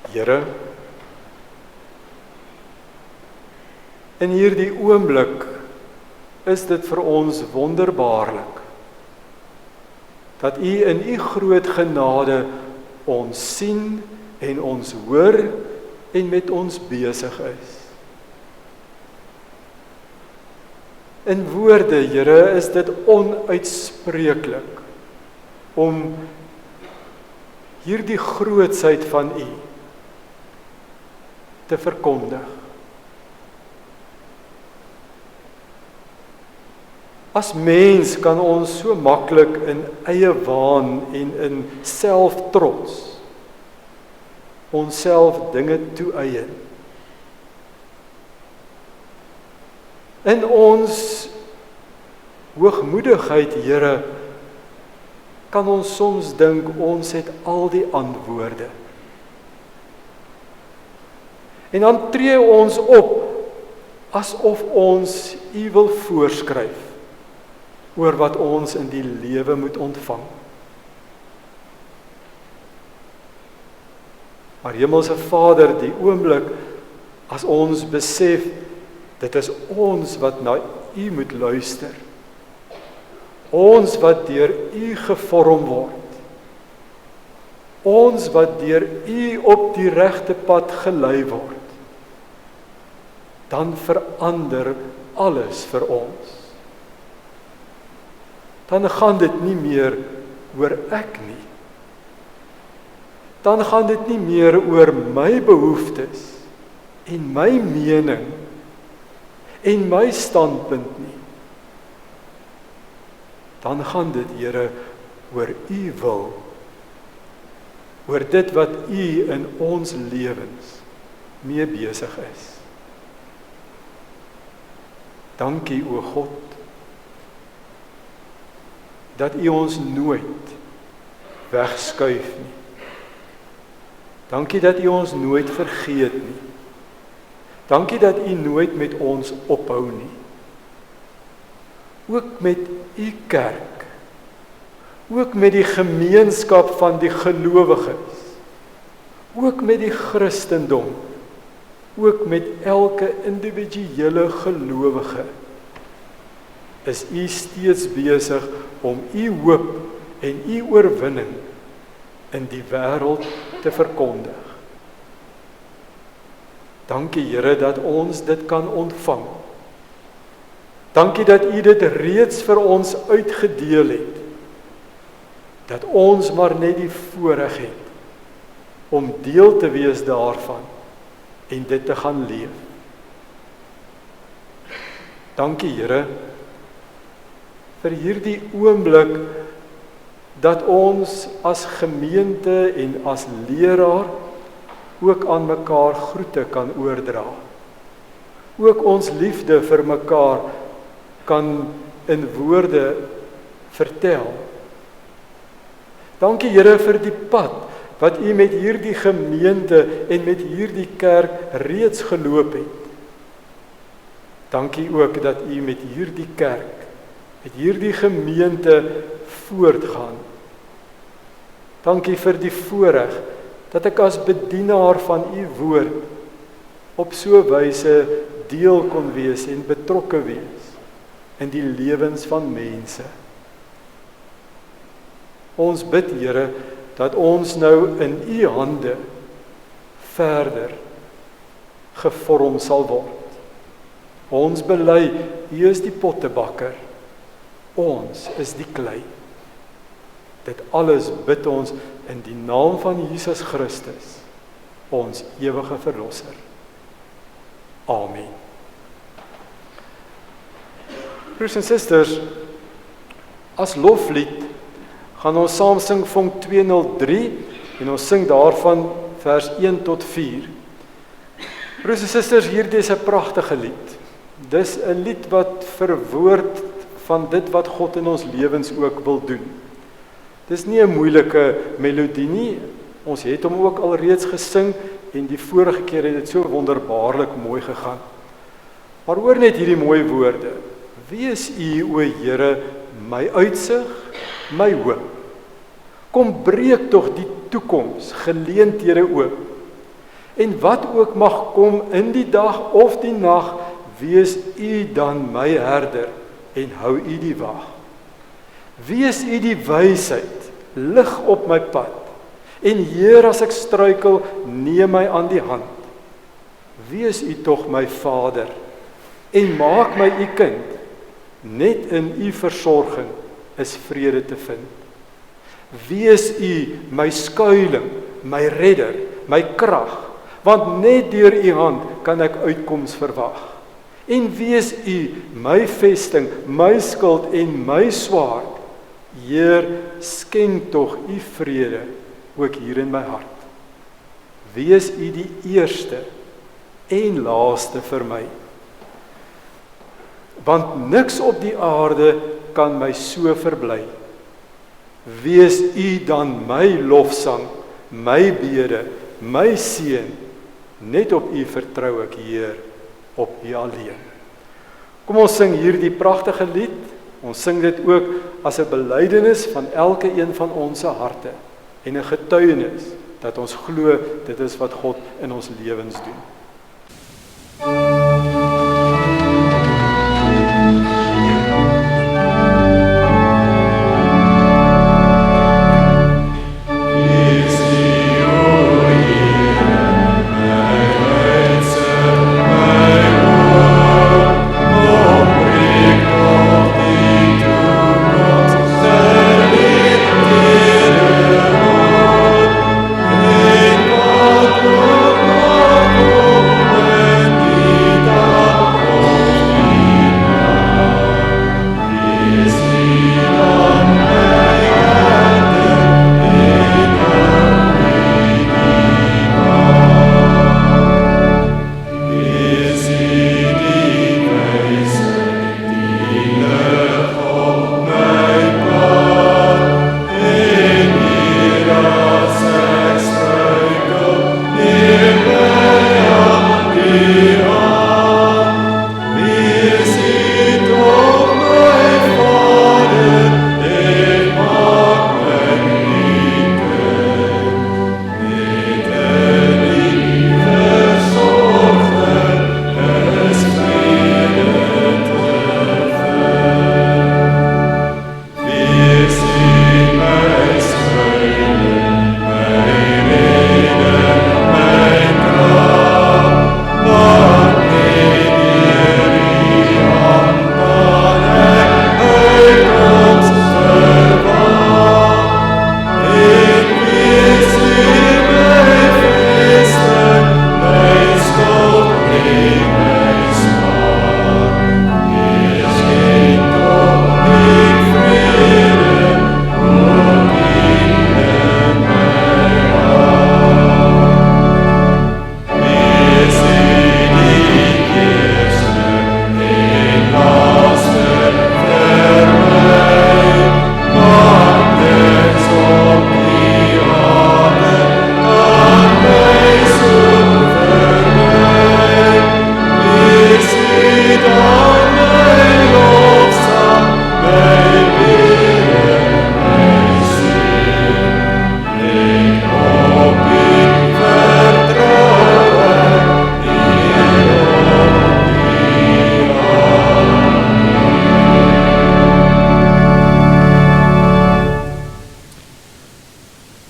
Here, in hierdie oomblik is dit vir ons wonderbaarlik dat U in U groot genade ons sien en ons hoor en met ons besig is. In woorde, Here, is dit onuitspreeklik om hierdie grootsheid van U te verkondig. As mens kan ons so maklik in eie waan en in selftrots onsself dinge toeëien. In ons hoogmoedigheid, Here, kan ons soms dink ons het al die antwoorde. En dan tree ons op asof ons U wil voorskryf oor wat ons in die lewe moet ontvang. Maar Hemelse Vader, die oomblik as ons besef, dit is ons wat na U moet luister. Ons wat deur U gevorm word. Ons wat deur U op die regte pad gelei word. Dan verander alles vir ons. Dan gaan dit nie meer oor ek nie. Dan gaan dit nie meer oor my behoeftes en my mening en my standpunt nie. Dan gaan dit, Here, oor U wil, oor dit wat U in ons lewens mee besig is. Dankie, o God, dat U ons nooit wegskuif nie. Dankie dat U ons nooit vergeet nie. Dankie dat U nooit met ons ophou nie. Ook met U kerk, ook met die gemeenskap van die gelowiges, ook met die Christendom, ook met elke individuele gelowige, is U steeds besig om U hoop en U oorwinning in die wêreld te verkondig. Dankie, Here, dat ons dit kan ontvang. Dankie dat U dit reeds vir ons uitgedeel het, dat ons maar net die voorreg het om deel te wees daarvan en dit te gaan leef. Dankie, Here, vir hierdie oomblik dat ons as gemeente en as leraar ook aan mekaar groete kan oordra. Ook ons liefde vir mekaar kan in woorde vertel. Dankie, Here, vir die pad wat U met hierdie gemeente en met hierdie kerk reeds geloop het. Dankie ook dat U met hierdie kerk, met hierdie gemeente voortgaan. Dankie vir die voorreg dat ek as bedienaar van U woord op so 'n wyse deel kon wees en betrokke wees in die lewens van mense. Ons bid, Here, dat ons nou in U hande verder gevorm sal word. Ons bely, U is die pottebakker, ons is die klei. Dit alles bid ons in die naam van Jesus Christus, ons ewige verlosser. Amen. Broers en susters, as loflied gaan ons saam sing vonk 203 en ons sing daarvan vers 1 tot 4. Broers en susters, hierdie is 'n pragtige lied. Dis 'n lied wat verwoord van dit wat God in ons lewens ook wil doen. Dis nie 'n moeilike melodie nie. Ons het hom ook al reeds gesing en die vorige keer het dit so wonderbaarlik mooi gegaan. Maar hoor net hierdie mooi woorde. Wees U, o Here, my uitsig, my hoop. Kom breek tog die toekoms, geleenthede oop. En wat ook mag kom in die dag of die nag, wees U dan my herder en hou U die wag. Wees U die wysheid, lig op my pad. En Heer, as ek struikel, neem my aan die hand. Wees U tog my Vader en maak my U kind. Net in U versorging is vrede te vind. Wees U my skuiling, my redder, my krag, want net deur U hand kan ek uitkoms verwag. En wees U my vesting, my skild en my swaard. Heer, skenk tog U vrede ook hier in my hart. Wees U die eerste en laaste vir my. Want niks op die aarde kan my so verbly. Wees U dan my lofsang, my bede, my seën. Net op U vertrou ek, Heer, op U alleen. Kom ons sing hierdie pragtige lied. Ons sing dit ook as 'n belydenis van elke een van ons se harte en 'n getuienis dat ons glo dit is wat God in ons lewens doen.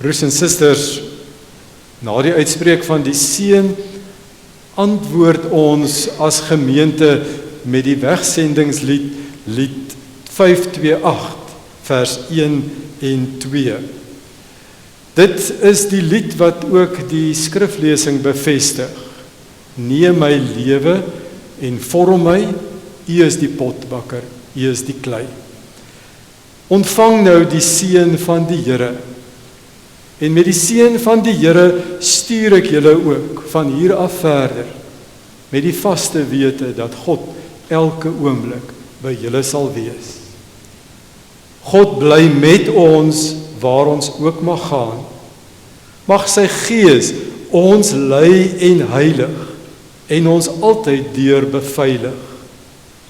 Broers en susters, na die uitspreek van die seën, antwoord ons as gemeente met die wegsendingslied, lied 528, vers 1 en 2. Dit is die lied wat ook die skriflesing bevestig. Neem my lewe en vorm my, U is die potbakker, U is die klei. Ontvang nou die seën van die Here. En met die seën van die Here stuur ek julle ook van hier af verder, met die vaste wete dat God elke oomblik by julle sal wees. God bly met ons waar ons ook mag gaan. Mag sy Gees ons lei en heilig en ons altyd deur beveilig.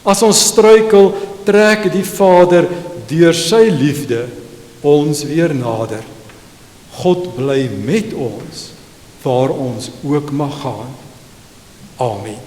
As ons struikel, trek die Vader deur sy liefde ons weer nader. God bly met ons waar ons ook mag gaan. Amen.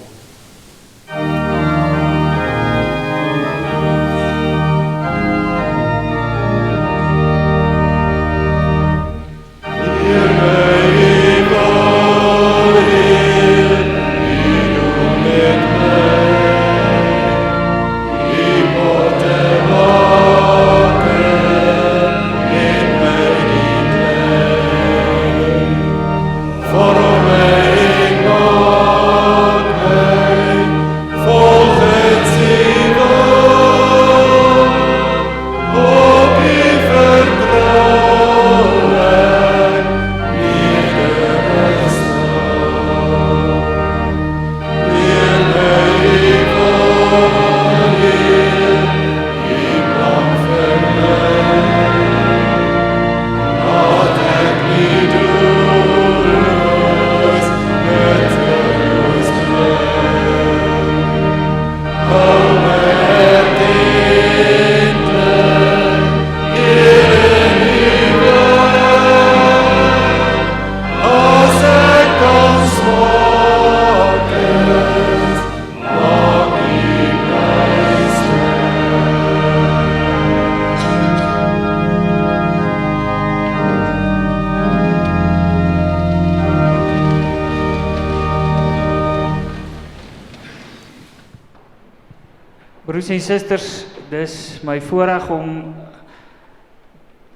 Broers en susters, dis my voorreg om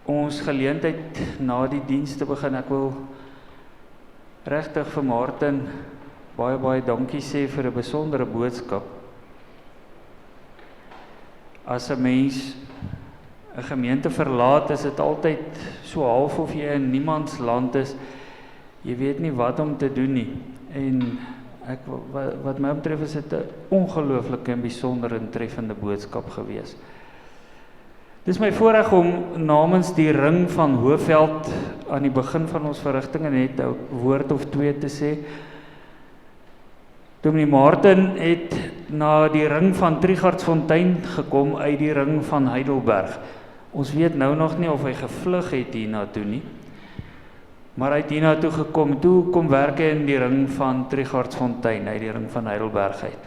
ons geleentheid na die diens te begin. Ek wil regtig vir Martin baie dankie sê vir 'n besondere boodskap. As 'n mens 'n gemeente verlaat, is dit altyd so half of jy in niemands land is. Jy weet nie wat om te doen nie. En wat my betref is dit 'n ongelooflike en besondere en treffende boodskap gewees. Dis my voorreg om namens die Ring van Hoëveld aan die begin van ons verrigtinge net 'n woord of twee te sê. Dominee Martin het na die Ring van Trigardsfontein gekom uit die Ring van Heidelberg. Ons weet nou nog nie of hy gevlug het hiernatoe nie. Maar hy het hiernatoe gekom, toe kom werk hy in die Ring van Trigardsfontein, uit die Ring van Heidelberg uit.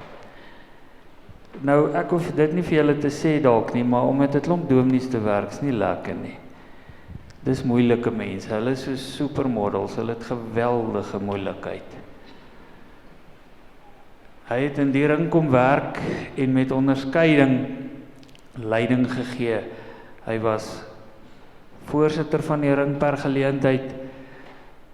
Nou, ek hoef dit nie vir julle te sê dalk nie, maar om met 'n klomp dominees te werk, is nie lekker nie. Dis moeilike mense, hulle is so supermodels, hulle het geweldige moeilikheid. Hy het in die Ring kom werk en met onderskeiding leiding gegee. Hy was voorsitter van die Ring per geleentheid,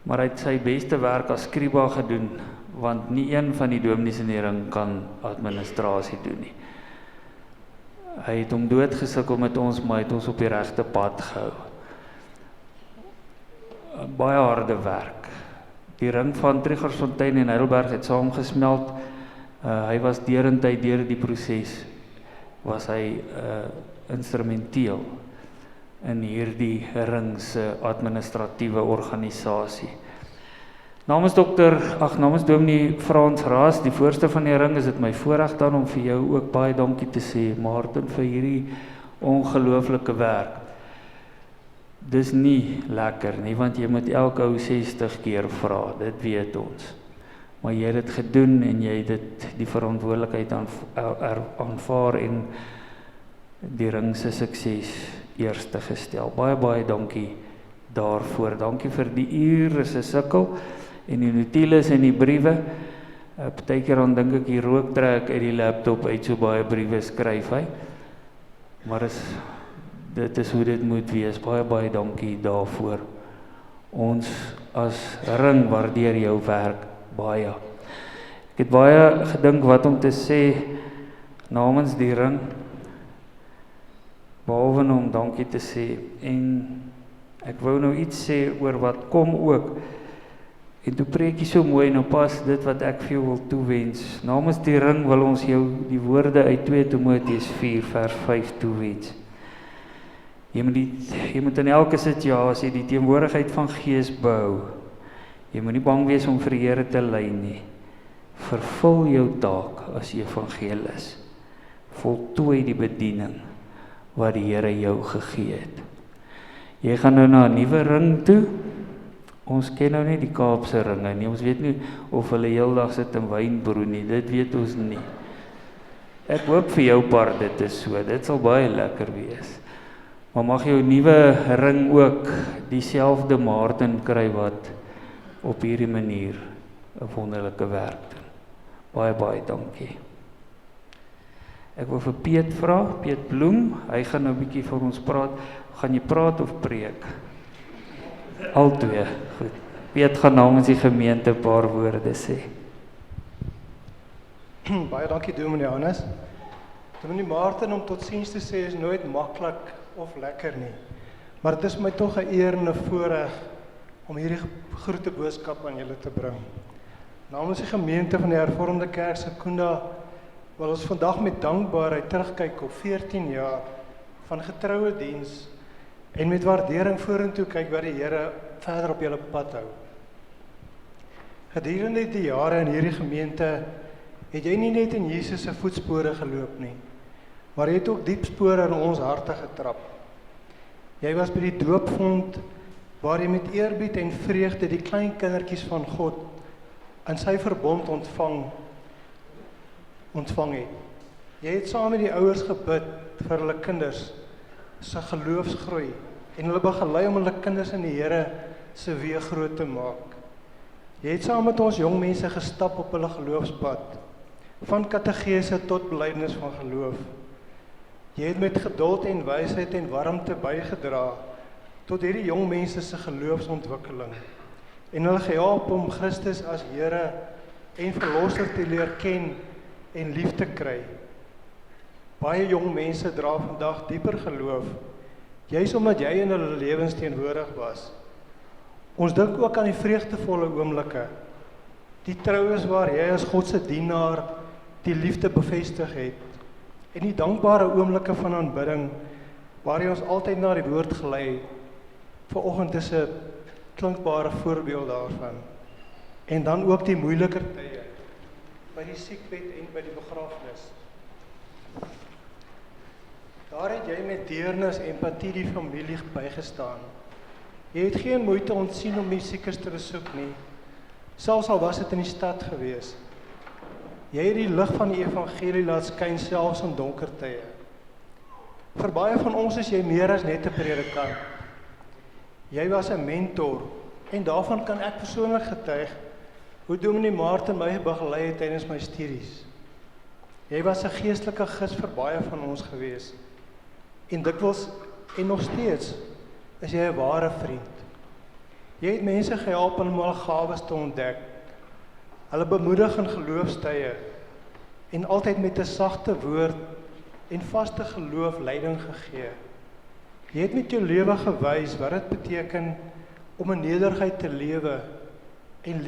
maar hy het sy beste werk as skriba gedoen, want nie een van die dominees in die Ring kan administrasie doen nie. Hy het hom doodgesukkel met ons, maar hy het ons op die regte pad gehou. Baie harde werk. Die Ring van Trigardsfontein en Heidelberg het saamgesmelt. Hy was derentyd deur die proses, was hy instrumenteel in hierdie Ring se administratiewe organisasie. Namens dominee Frans Raas, die voorste van die Ring, is dit my voorreg dan om vir jou ook baie dankie te sê, Martin, vir hierdie ongelooflike werk. Dis nie lekker nie, want jy moet elke ou 60 keer vra, dit weet ons. Maar jy het dit gedoen en jy het die verantwoordelikheid aanvaar en die Ring se sukses eerste gestel. Baie dankie daarvoor. Dankie vir die Iris se sukkel en die notules en die briewe. Partykeer dan dink ek die rook trek uit die laptop uit, so baie briewe skryf hy. Maar dit is hoe dit moet wees. Baie dankie daarvoor. Ons as ring waardeer jou werk baie. Ek het baie gedink wat om te sê namens die ring, behalwe om dankie te sê, en ek wou nou iets sê oor wat kom ook, en toe preek jy so mooi, nou pas dit wat ek vir jou wil toewens. Namens die ring wil ons jou die woorde uit 2 Timoteus 4 vers 5 toewens. Jy moet in elke situasie die teenwoordigheid van Gees behou. Jy moet nie bang wees om vir die Here te ly nie. Vervul jou taak as evangelis. Voltooi die bediening wat die Here jou gegee het. Jy gaan nou na 'n nuwe ring toe. Ons ken nou nie die Kaapse ringe nie. Ons weet nie of hulle heeldag sit en wyn broe nie. Dit weet ons nie. Ek hoop vir jou part dit is so. Dit sal baie lekker wees. Maar mag jou nuwe ring ook dieselfde Maarten kry wat op hierdie manier 'n wonderlike werk doen. Baie dankie. Ek wil vir Piet vra, Piet Bloem, hy gaan nou 'n bietjie vir ons praat. Gaan jy praat of preek? Albei, goed. Piet gaan namens die gemeente 'n paar woorde sê. Baie dankie Dominee Hannes. Dominee Maarten, om totsiens te sê is nooit maklik of lekker nie. Maar dit is my tog 'n eer en 'n voorreg om hierdie groete boodskap aan julle te bring. Namens die gemeente van die Hervormde Kerk Secunda wil ons vandag met dankbaarheid terugkyk op 14 jaar van getroue diens en met waardering vorentoe kyk wat die Here verder op julle pad hou. Gedurende die jare in hierdie gemeente het jy nie net in Jesus se voetspore geloop nie, maar jy het ook diep spore in ons harte getrap. Jy was by die doopvond waar jy met eerbied en vreugde die klein kindertjies van God in sy verbond ontvang het. Jy het saam met die ouers gebid vir hulle kinders se geloofsgroei en hulle begelei om hulle kinders in die Here se weë groot te maak. Jy het saam met ons jong mense gestap op hulle geloofspad, van kategese tot belydenis van geloof. Jy het met geduld en wysheid en warmte bygedra tot hierdie jong mense se geloofsontwikkeling en hulle gehelp om Christus as Here en Verlosser te leer ken en lief te kry. Baie jong mense dra vandag dieper geloof, juis omdat jy in hulle lewens teenwoordig was. Ons dink ook aan die vreugdevolle oomblikke, die troues waar jy as God se dienaar die liefde bevestig het, en die dankbare oomblikke van aanbidding, waar jy ons altyd na die woord gelei, vanoggend is 'n klinkbare voorbeeld daarvan. En dan ook die moeiliker tye, by die siekbed en by die begrafnis. Daar het jy met deernis en empatie die familie bygestaan. Jy het geen moeite ontsien om die siekes te besoek nie, selfs al was dit in die stad gewees. Jy het die lig van die evangelie laat skyn selfs in donker tye. Vir baie van ons is jy meer as net 'n predikant. Jy was 'n mentor en daarvan kan ek persoonlik getuig hoe Dominee Maarten my begelei het tydens my studies. Jy was 'n geestelike gids vir baie van ons gewees. En dikwels en nog steeds is jy 'n ware vriend. Jy het mense gehelp om hul gawes te ontdek. Hulle bemoedig in geloofstye en altyd met 'n sagte woord en vaste geloof leiding gegee. Jy het met jou lewe gewys wat dit beteken om in nederigheid te lewe en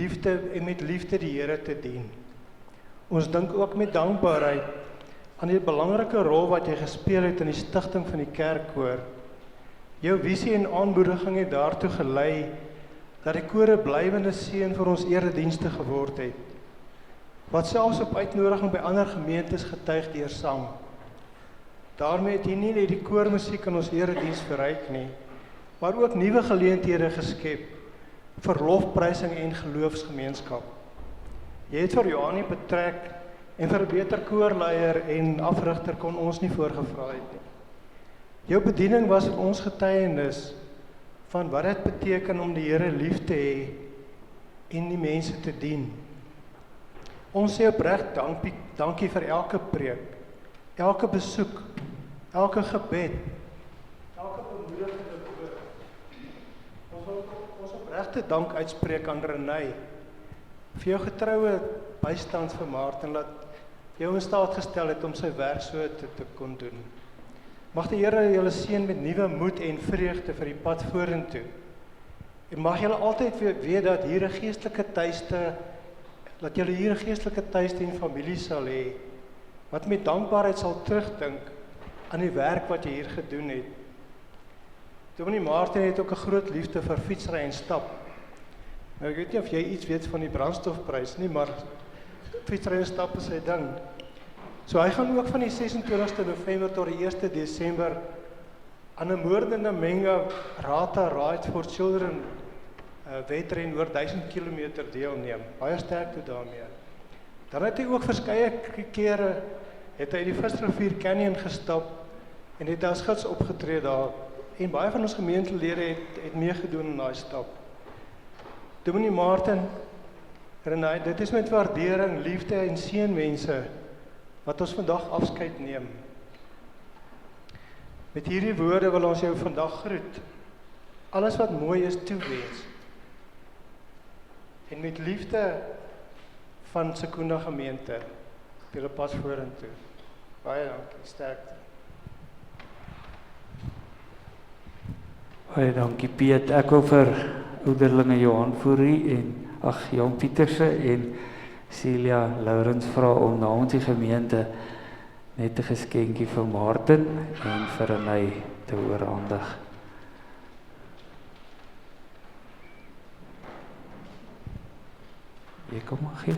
met liefde die Here te dien. Ons dink ook met dankbaarheid aan die belangrike rol wat jy gespeel het in die stigting van die kerkkoor. Jou visie en aanmoediging het daartoe gelei dat die koor 'n blywende seën vir ons eredienste geword het, wat selfs op uitnodiging by ander gemeentes getuig deur sang. Daarmee het jy nie net die koormusiek in ons erediens verryk nie, maar ook nuwe geleenthede geskep vir lofprysing en geloofsgemeenskap. Jy het vir Johannie betrek en vir 'n beter koorleier en afrigter kon ons nie voorgevra het nie. Jou bediening was in ons getuienis van wat dit beteken om die Here lief te hê en die mense te dien. Ons sê opreg dankie vir elke preek, elke besoek, elke gebed, elke bemoedigende woord. Ons wil ons opregte dank uitspreek aan Renay vir jou getroue bystand vir Martin, dat jou in staat gestel het om sy werk so te kon doen. Mag die Here julle seën met nuwe moed en vreugde vir die pad vorentoe. En mag julle altyd weet dat hier 'n geestelike tuiste, dat julle hier 'n geestelike tuiste en familie sal hê, wat met dankbaarheid sal terugdink aan die werk wat jy hier gedoen het. Dominee Martin het ook 'n groot liefde vir fietsry en stap. Nou, ek weet nie of jy iets weet van die brandstofprys nie, maar fietsry en stap is sy ding. So hy gaan ook van die 26ste November tot die 1ste Desember aan 'n moordende Menga Rata Ride for Children wedren oor 1000 km deelneem. Baie sterkte daarmee. Dan het hy ook verskeie kere het hy die Visrivier Canyon gestap en het as gids opgetree daar. En baie van ons gemeentelede het meegedoen in daai stap. Dominee Martin, Renay, dit is met waardering, liefde en seënwense wat ons vandag afskeid neem. Met hierdie woorde wil ons jou vandag groet. Alles wat mooi is toewens. En met liefde van Secunda gemeente, op julle pad vorentoe. Baie dankie, sterkte. Baie dankie Piet. Ek wil vir ouderlinge Johan Fourie en Jan Pieterse en Celia Lourens vra om namens die gemeente net 'n geskenkie vir Martin en vir Renay te oorhandig. Jy kom maar gee.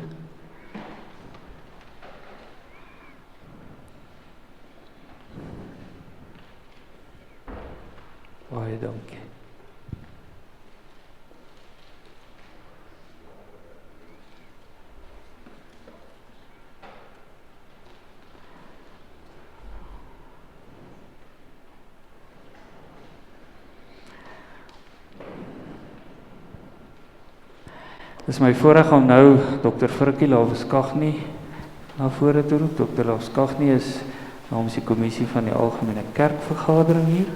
Baie dankie. Dit is my voorreg om nou Dr. Frikkie Labuschagne na vore te roep. Dr. Labuschagne is namens die kommissie van die Algemene Kerkvergadering hier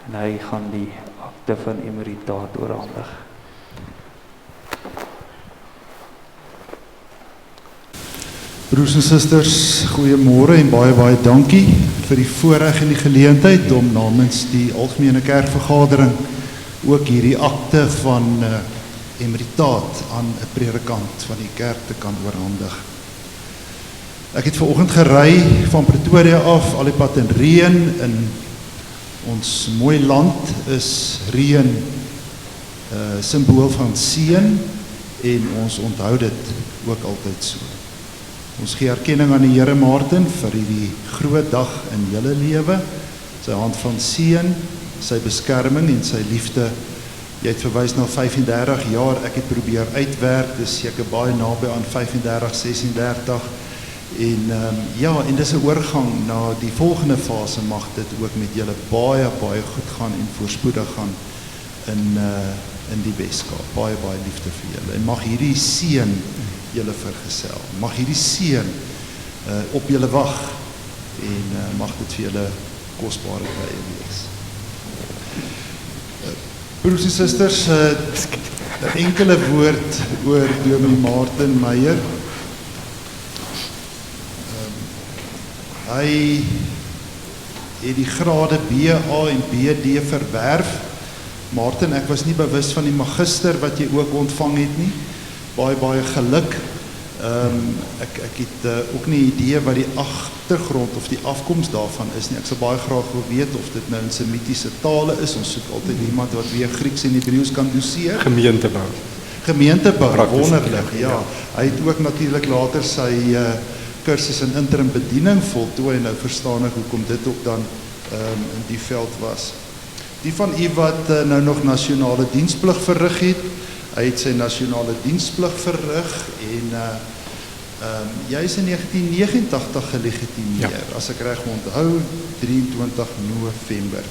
en hy gaan die akte van emeritaat oorhandig. Broers en susters, goeiemôre en baie dankie vir die voorreg en die geleentheid om namens die Algemene Kerkvergadering ook hierdie akte van emeritaat aan 'n predikant van die kerk te kan oorhandig. Ek het vanoggend gery van Pretoria af, al die pad in reën. In ons mooi land is reën simbool van seën en ons onthou dit ook altyd so. Ons gee erkenning aan die Here Martin vir hierdie groot dag in julle lewe, sy hand van seën, sy beskerming en sy liefde. Jy het verwys na 35 jaar, ek het probeer uitwerk, dis seker baie naby aan 35, 36 en dis 'n oorgang na die volgende fase. Mag dit ook met julle baie goed gaan en voorspoedig gaan in die Weskaap. Baie liefde vir julle en mag hierdie seën julle vergesel. Mag hierdie seën op julle wag en mag dit vir julle kosbare tye wees. Broers en susters, 'n enkele woord oor Dominee Martin Meyer. Hy het die grade BA en BD verwerf. Martin, ek was nie bewus van die magister wat jy ook ontvang het nie. Baie geluk. Ek het ook nie idee wat die agtergrond of die afkoms daarvan is nie. Ek sal baie graag wil weet of dit nou in semitiese tale is. Ons soek altyd iemand wat weer Grieks en Hebreëus kan doseer. Gemeentebou, wonderlik, ja. Hy het ook natuurlik later sy kursus in interim bediening voltooi en nou verstaan ek hoekom dit ook dan in die veld was. Die van u wat nou nog nasionale diensplig verrig het, hy het sy nasionale diensplig verrig en jy is in 1989 gelegitimeer, as ek reg onthou, 23 November.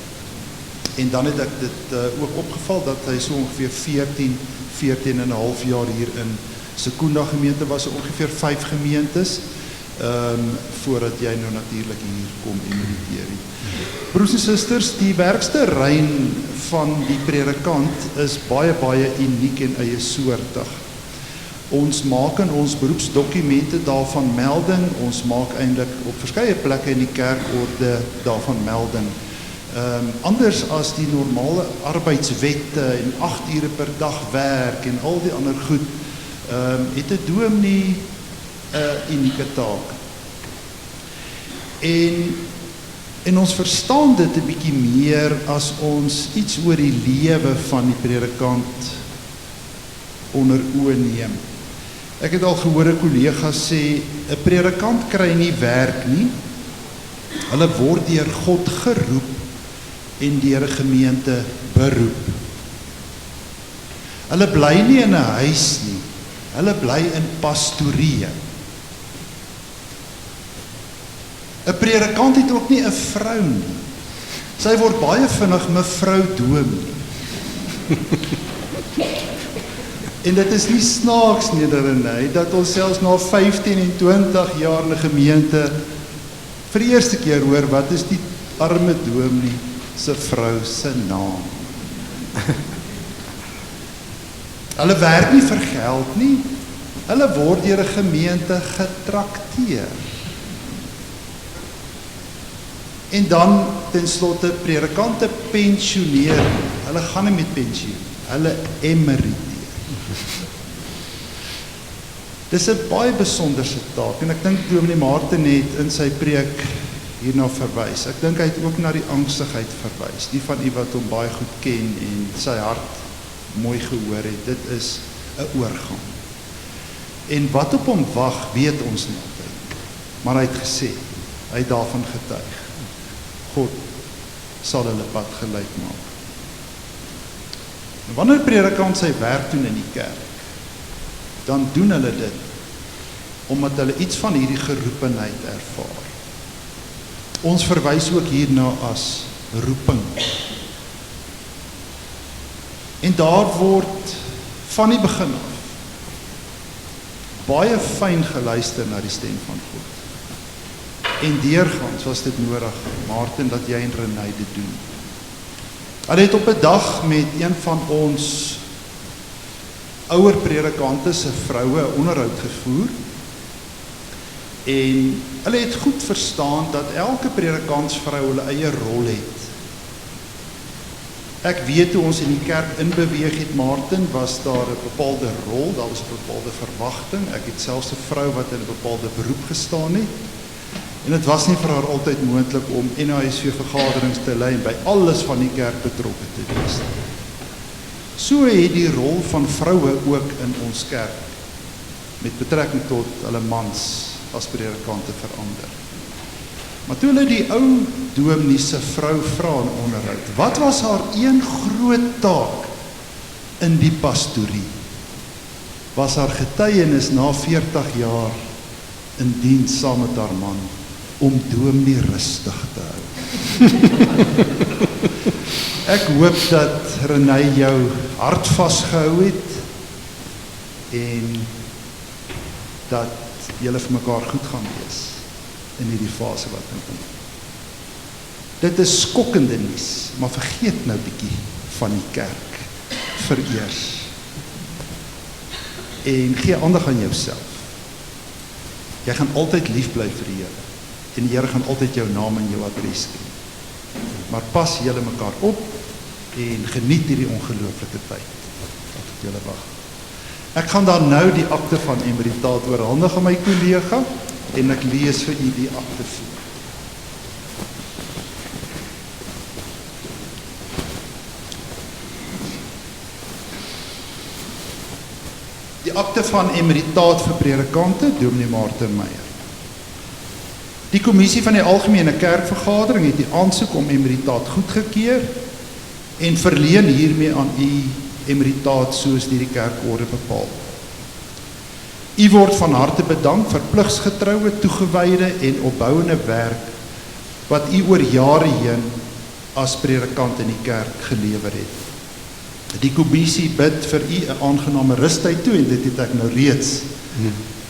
En dan het ek dit ook opgeval dat hy so ongeveer 14 en 'n half jaar hier in Secunda gemeente was, ongeveer 5 gemeentes, voordat jy nou natuurlik hier kom emeriteer. Broers en susters, die werksterrein van die predikant is baie uniek en eie soortig. Ons maak in ons beroepsdokumente daarvan melding, ons maak eintlik op verskeie plekke in die kerkorde daarvan melding. Anders as die normale arbeidswette en 8 ure per dag werk en al die ander goed, het 'n dominee 'n unieke taak. En ons verstaan dit 'n bietjie meer as ons iets oor die lewe van die predikant onder oë neem. Ek het al gehoor 'n kollega sê 'n predikant kry nie werk nie. Hulle word deur God geroep en deur 'n gemeente beroep. Hulle bly nie in 'n huis nie. Hulle bly in pastorie. 'n predikant het ook nie 'n vrou nie. Sy word baie vinnig mevrou dominee. En dit is nie snaaks nie, dat ons selfs na 15 en 20 jaar in 'n gemeente vir die eerste keer hoor wat is die arme dominee se vrou se naam. Hulle werk nie vir geld nie. Hulle word deur 'n gemeente getrakteer. En dan ten slotte predikante pensioneer. Hulle gaan nie met pensioen. Hulle emeriteer. Dis 'n baie besonderse taak en ek dink Dominee Martin het in sy preek hierna verwys. Ek dink hy het ook na die angsigheid verwys. Die van u wat hom baie goed ken en sy hart mooi gehoor het, dit is 'n oorgang. En wat op hom wag, weet ons nie. Maar hy het gesê, hy het daarvan getuig. God sal hulle pad gelyk maak. En wanneer predikant sy werk doen in die kerk, dan doen hulle dit omdat hulle iets van hierdie geroepenheid ervaar. Ons verwys ook hierna as roeping. En daar word van die begin af baie fyn geluister na die stem van God. En deurgaans was dit nodig, Martin, dat jy en Renée dit doen. Hulle het op 'n dag met een van ons ouer predikante se vroue 'n onderhoud gevoer. En hulle het goed verstaan dat elke predikantsvrou hulle eie rol het. Ek weet hoe ons in die kerk inbeweeg het, Martin, was daar 'n bepaalde rol, daar was 'n bepaalde verwagting. Ek het selfs 'n vrou wat in 'n bepaalde beroep gestaan het. En dit was nie vir haar altyd moontlik om NHSV vergaderings te lei en by alles van die kerk betrokke te wees. So het die rol van vroue ook in ons kerk met betrekking tot hulle mans as predikante verander. Maar toe hulle die ou dominee se vrou vra in onderhoud, wat was haar een groot taak in die pastorie? Was haar getuienis na 40 jaar in diens saam met haar man om dominee rustig te hou. Ek hoop dat Renée jou hart vasgehou het en dat julle vir mekaar goed gaan wees in hierdie fase wat nou kom. Dit is skokkende nuus, maar vergeet nou bietjie van die kerk vereers. En gee aandag aan jouself. Jy gaan altyd lief bly vir die Here. En die Here gaan altyd jou naam en jou adres ken. Maar pas julle mekaar op en geniet hierdie ongelooflike tyd wat julle wag. Ek gaan dan nou die akte van emeritaat oorhandig aan my kollega en ek lees vir u die akte voor. Die akte van emeritaat vir predikante, Dominee Martin Meyer. Die kommissie van die Algemene Kerkvergadering het die aansoek om emeritaat goedgekeur en verleen hiermee aan u emeritaat soos deur die kerkorde bepaal. U word van harte bedank vir pligsgetroue, toegewyde en opbouende werk wat u oor jare heen as predikant in die kerk gelewer het. Die Kobisie bid vir u 'n aangename rustyd toe, en dit het ek nou reeds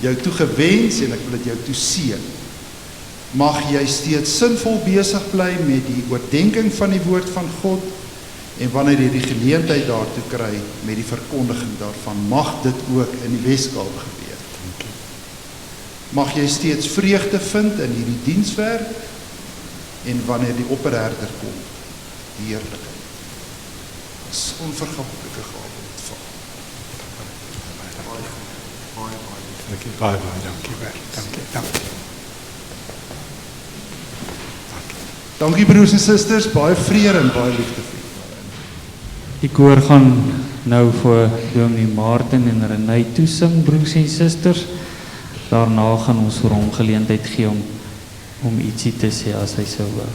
jou toegewens, en ek wil dit jou toeseën. Mag jy steeds sinvol besig bly met die oordeenking van die woord van God, en wanneer jy die geleentheid daartoe kry met die verkondiging daarvan, mag dit ook in die Weskaap gebeur. Mag jy steeds vreugde vind in hierdie dienswerk, en wanneer die opperherder kom, die heerlikheid as onvergankelijke gawe ontvang. Dankie broers en susters, baie vrede en baie liefde vir julle. Die koor gaan nou vir Dominee Martin en Renay toesing, broers en susters. Daarna gaan ons vir hom geleentheid gee om ietsie te sê as hy sou wou.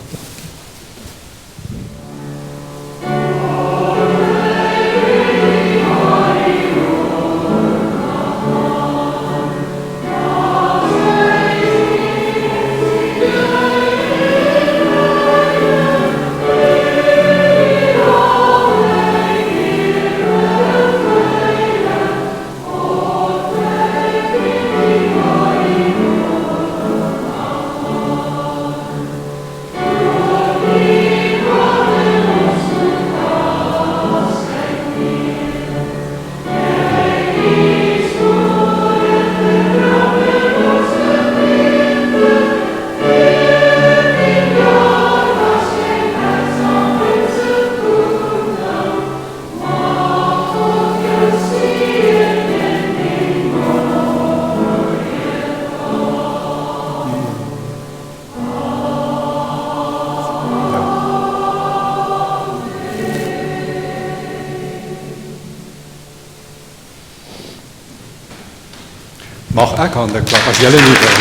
Mag ek hande klap as julle nie wil.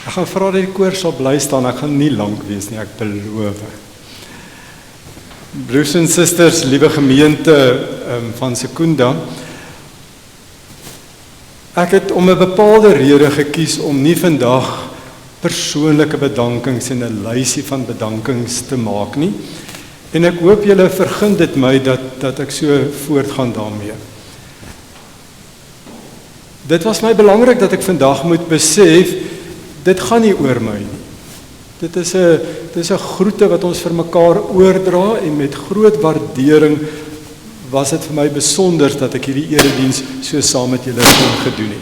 Ek gaan vra dat die koor sal bly staan, ek gaan nie lank wees nie, ek beloof. Broers en susters, liewe gemeente van Secunda, ek het om 'n bepaalde rede gekies om nie vandag persoonlike bedankings en 'n lysie van bedankings te maak nie. En ek hoop julle vergun dit my dat ek so voortgaan daarmee. Dit was my belangrik dat ek vandag moet besef, dit gaan nie oor my nie. Dit is 'n groete wat ons vir mekaar oordra, en met groot waardering was dit vir my besonder dat ek hierdie erediens so saam met julle kon gedoen het.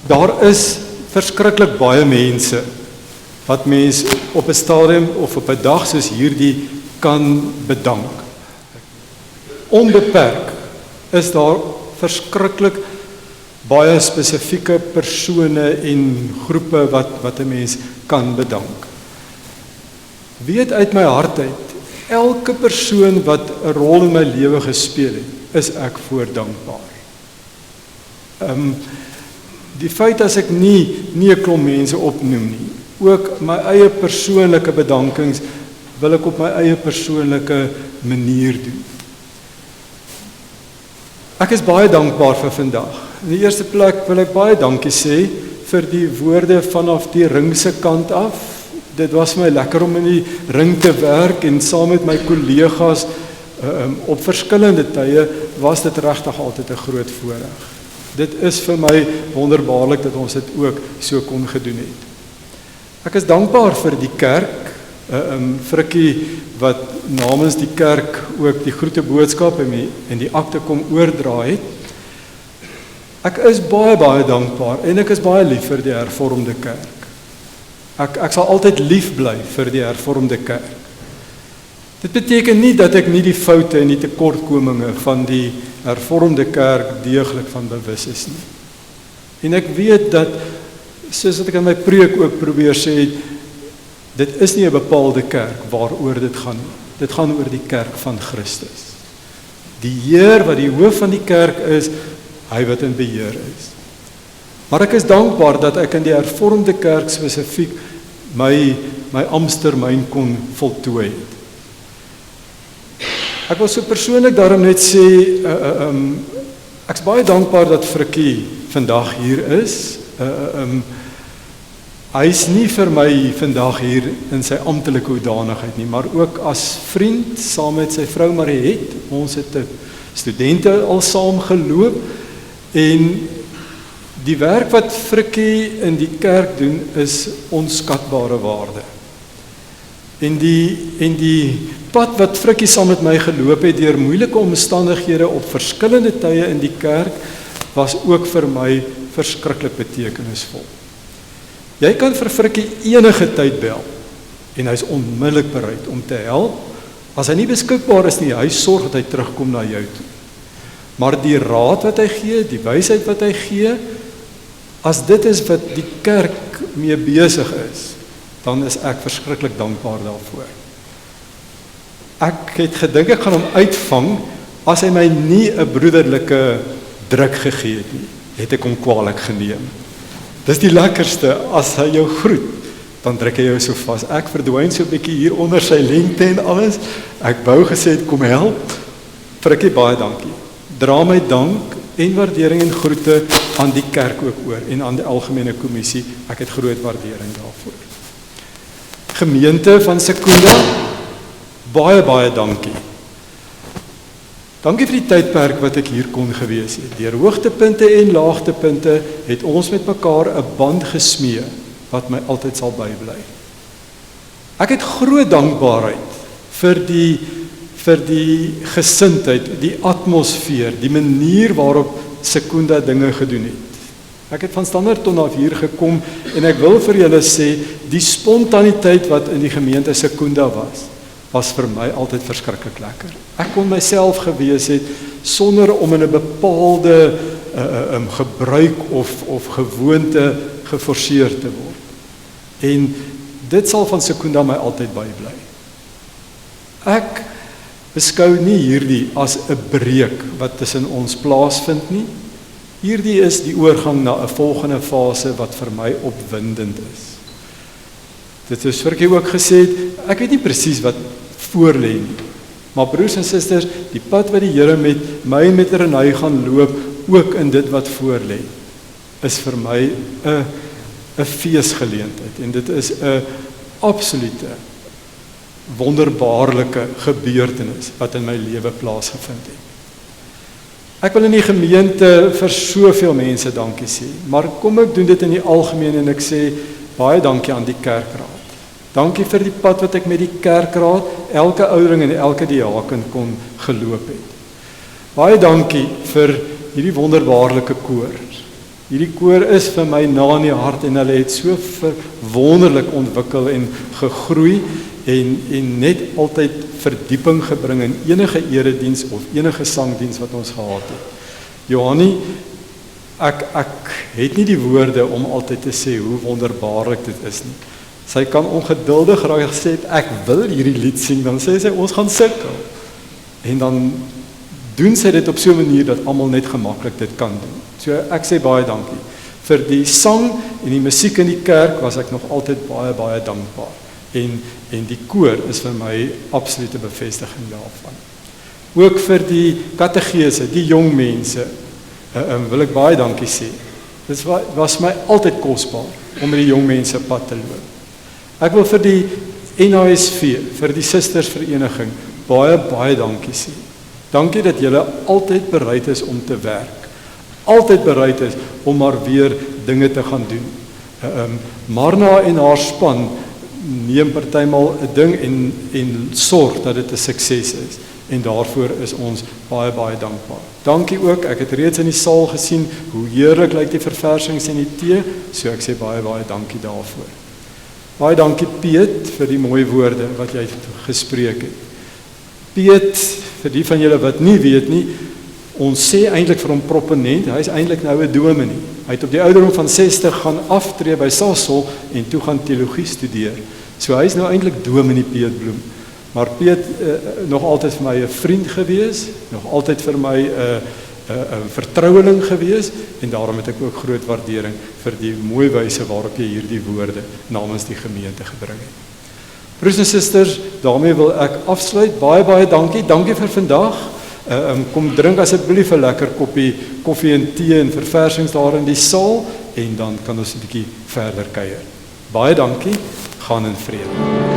Daar is verskriklik baie mense wat mens op 'n stadium of op 'n dag soos hierdie kan bedank. Onbeperk is daar verskriklik baie spesifieke persone en groepe wat 'n mens kan bedank. Weet uit my hart uit, elke persoon wat 'n rol in my lewe gespeel het, is ek voor dankbaar. Die feit as ek nie 'n klomp mense opnoem nie, ook my eie persoonlike bedankings wil ek op my eie persoonlike manier doen. Ek is baie dankbaar vir vandag. In die eerste plek wil ek baie dankie sê vir die woorde vanaf die ring se kant af. Dit was my lekker om in die ring te werk en saam met my kollegas op verskillende tye was dit regtig altyd 'n groot voorreg. Dit is vir my wonderbaarlik dat ons dit ook so kon gedoen het. Ek is dankbaar vir die kerk, Frikkie wat namens die kerk ook die groete boodskap en die akte kom oordra het. Ek is baie dankbaar en ek is baie lief vir die hervormde kerk. Ek sal altyd lief bly vir die hervormde kerk. Dit beteken nie dat ek nie die foute en die tekortkominge van die hervormde kerk deeglik van bewus is nie. En ek weet dat, soos wat ek in my preek ook probeer sê, dit is nie 'n bepaalde kerk waaroor dit gaan nie. Dit gaan oor die kerk van Christus. Die Heer wat die hoof van die kerk is, hy wat in beheer is. Maar ek is dankbaar dat ek in die hervormde kerk spesifiek my amptstermyn kon voltooi het. Ek wil so persoonlik daarom net sê, ek is baie dankbaar dat Frikkie vandag hier is. Hy is nie vir my vandag hier in sy amptelike hoedanigheid nie, maar ook as vriend saam met sy vrou Mariet. Ons het 'n studente al saam geloop en die werk wat Frikkie in die kerk doen is onskatbare waarde. En die pad wat Frikkie saam met my geloop het deur moeilike omstandighede op verskillende tye in die kerk was ook vir my verskriklik betekenisvol. Jy kan vir Frikkie enige tyd bel en hy is onmiddellik bereid om te help. As hy nie beskikbaar is nie, hy sorg dat hy terugkom na jou toe. Maar die raad wat hy gee, die wysheid wat hy gee, as dit is wat die kerk mee besig is, dan is ek verskriklik dankbaar daarvoor. Ek het gedink ek gaan hom uitvang as hy my nie 'n broederlike druk gegee het nie, het ek hom kwaadlik geneem. Dis die lekkerste, as hy jou groet, dan druk hy jou so vas. Ek verdwyn so 'n bietjie hier onder sy lengte en alles. Ek wou gesê het, kom help. Frikkie, baie dankie. Dra my dank en waardering en groete aan die kerk ook oor en aan die algemene kommissie. Ek het groot waardering daarvoor. Gemeente van Secunda, baie dankie. Dankie vir die tydperk wat ek hier kon gewees het. Deur hoogtepunte en laagtepunte het ons met mekaar 'n band gesmee wat my altyd sal bybly. Ek het groot dankbaarheid vir die gesindheid, die atmosfeer, die manier waarop Secunda dinge gedoen het. Ek het van Standerton af hier gekom en ek wil vir julle sê, die spontaniteit wat in die gemeente Secunda was vir my altyd verskriklik lekker. Ek kon myself gewees het sonder om in 'n bepaalde gebruik of gewoonte geforseer te word. En dit sal van Secunda my altyd bybly. Ek beskou nie hierdie as 'n breek wat tussen ons plaasvind nie. Hierdie is die oorgang na 'n volgende fase wat vir my opwindend is. Dit is Frikkie ook gesê, ek weet nie presies wat voor lê nie. Maar broers en susters, die pad wat die Here met my en met Renay gaan loop, ook in dit wat voor lê, is vir my 'n feesgeleentheid en dit is 'n absolute wonderbaarlike gebeurtenis wat in my lewe plaasgevind het. Ek wil in die gemeente vir soveel mense dankie sê, maar kom ek doen dit in die algemeen en ek sê baie dankie aan die kerkraad. Dankie vir die pad wat ek met die kerkraad, elke ouderling en elke diaken kon geloop het. Baie dankie vir hierdie wonderbaarlike koor. Hierdie koor is vir my na in die hart en hulle het so wonderlik ontwikkel en gegroei en net altyd verdieping gebring in enige erediens of enige sangdiens wat ons gehad het. Johannie, ek het nie die woorde om altyd te sê hoe wonderbaarlik dit is nie. Sy kan ongeduldig raak gesê ek wil hierdie lied sing, dan sê sy ons gaan sukkel. En dan doen sy dit op so 'n manier dat almal net gemaklik dit kan doen. So ek sê baie dankie. Vir die sang en die musiek in die kerk was ek nog altyd baie dankbaar. En die koor is vir my absolute bevestiging daarvan. Ook vir die kategese, die jong mense, wil ek baie dankie sê. Dit was my altyd kosbaar om met die jong mense pad te loop. Ek wil vir die NASV, vir die Sistersvereniging, baie dankie sê. Dankie dat julle altyd bereid is om te werk. Altyd bereid is om maar weer dinge te gaan doen. Marna en haar span neem partymal 'n ding en sorg dat dit 'n sukses is. En daarvoor is ons baie dankbaar. Dankie ook, ek het reeds in die saal gesien hoe heerlik lyk die verversings en die tee, so ek sê baie dankie daarvoor. Baie dankie Piet vir die mooi woorde wat jy gespreek het. Piet, vir die van julle wat nie weet nie, ons sê eintlik vir hom proponent, hy is eintlik nou 'n dominee. Hy het op die ouderdom van 60 gaan aftree by Sasol en toe gaan teologie studeer. So hy is nou eintlik dominee Piet Bloem. Maar Piet nog altyd vir my 'n vriend gewees, nog altyd vir my 'n vertroueling gewees en daarom het ek ook groot waardering vir die mooi wyse waarop jy hierdie woorde namens die gemeente gebring het. Broers en susters, daarmee wil ek afsluit. Baie dankie. Dankie vir vandag. Kom drink asseblief 'n lekker koppie koffie en tee en verversings daar in die saal en dan kan ons 'n bietjie verder kuier. Baie dankie, gaan in vrede.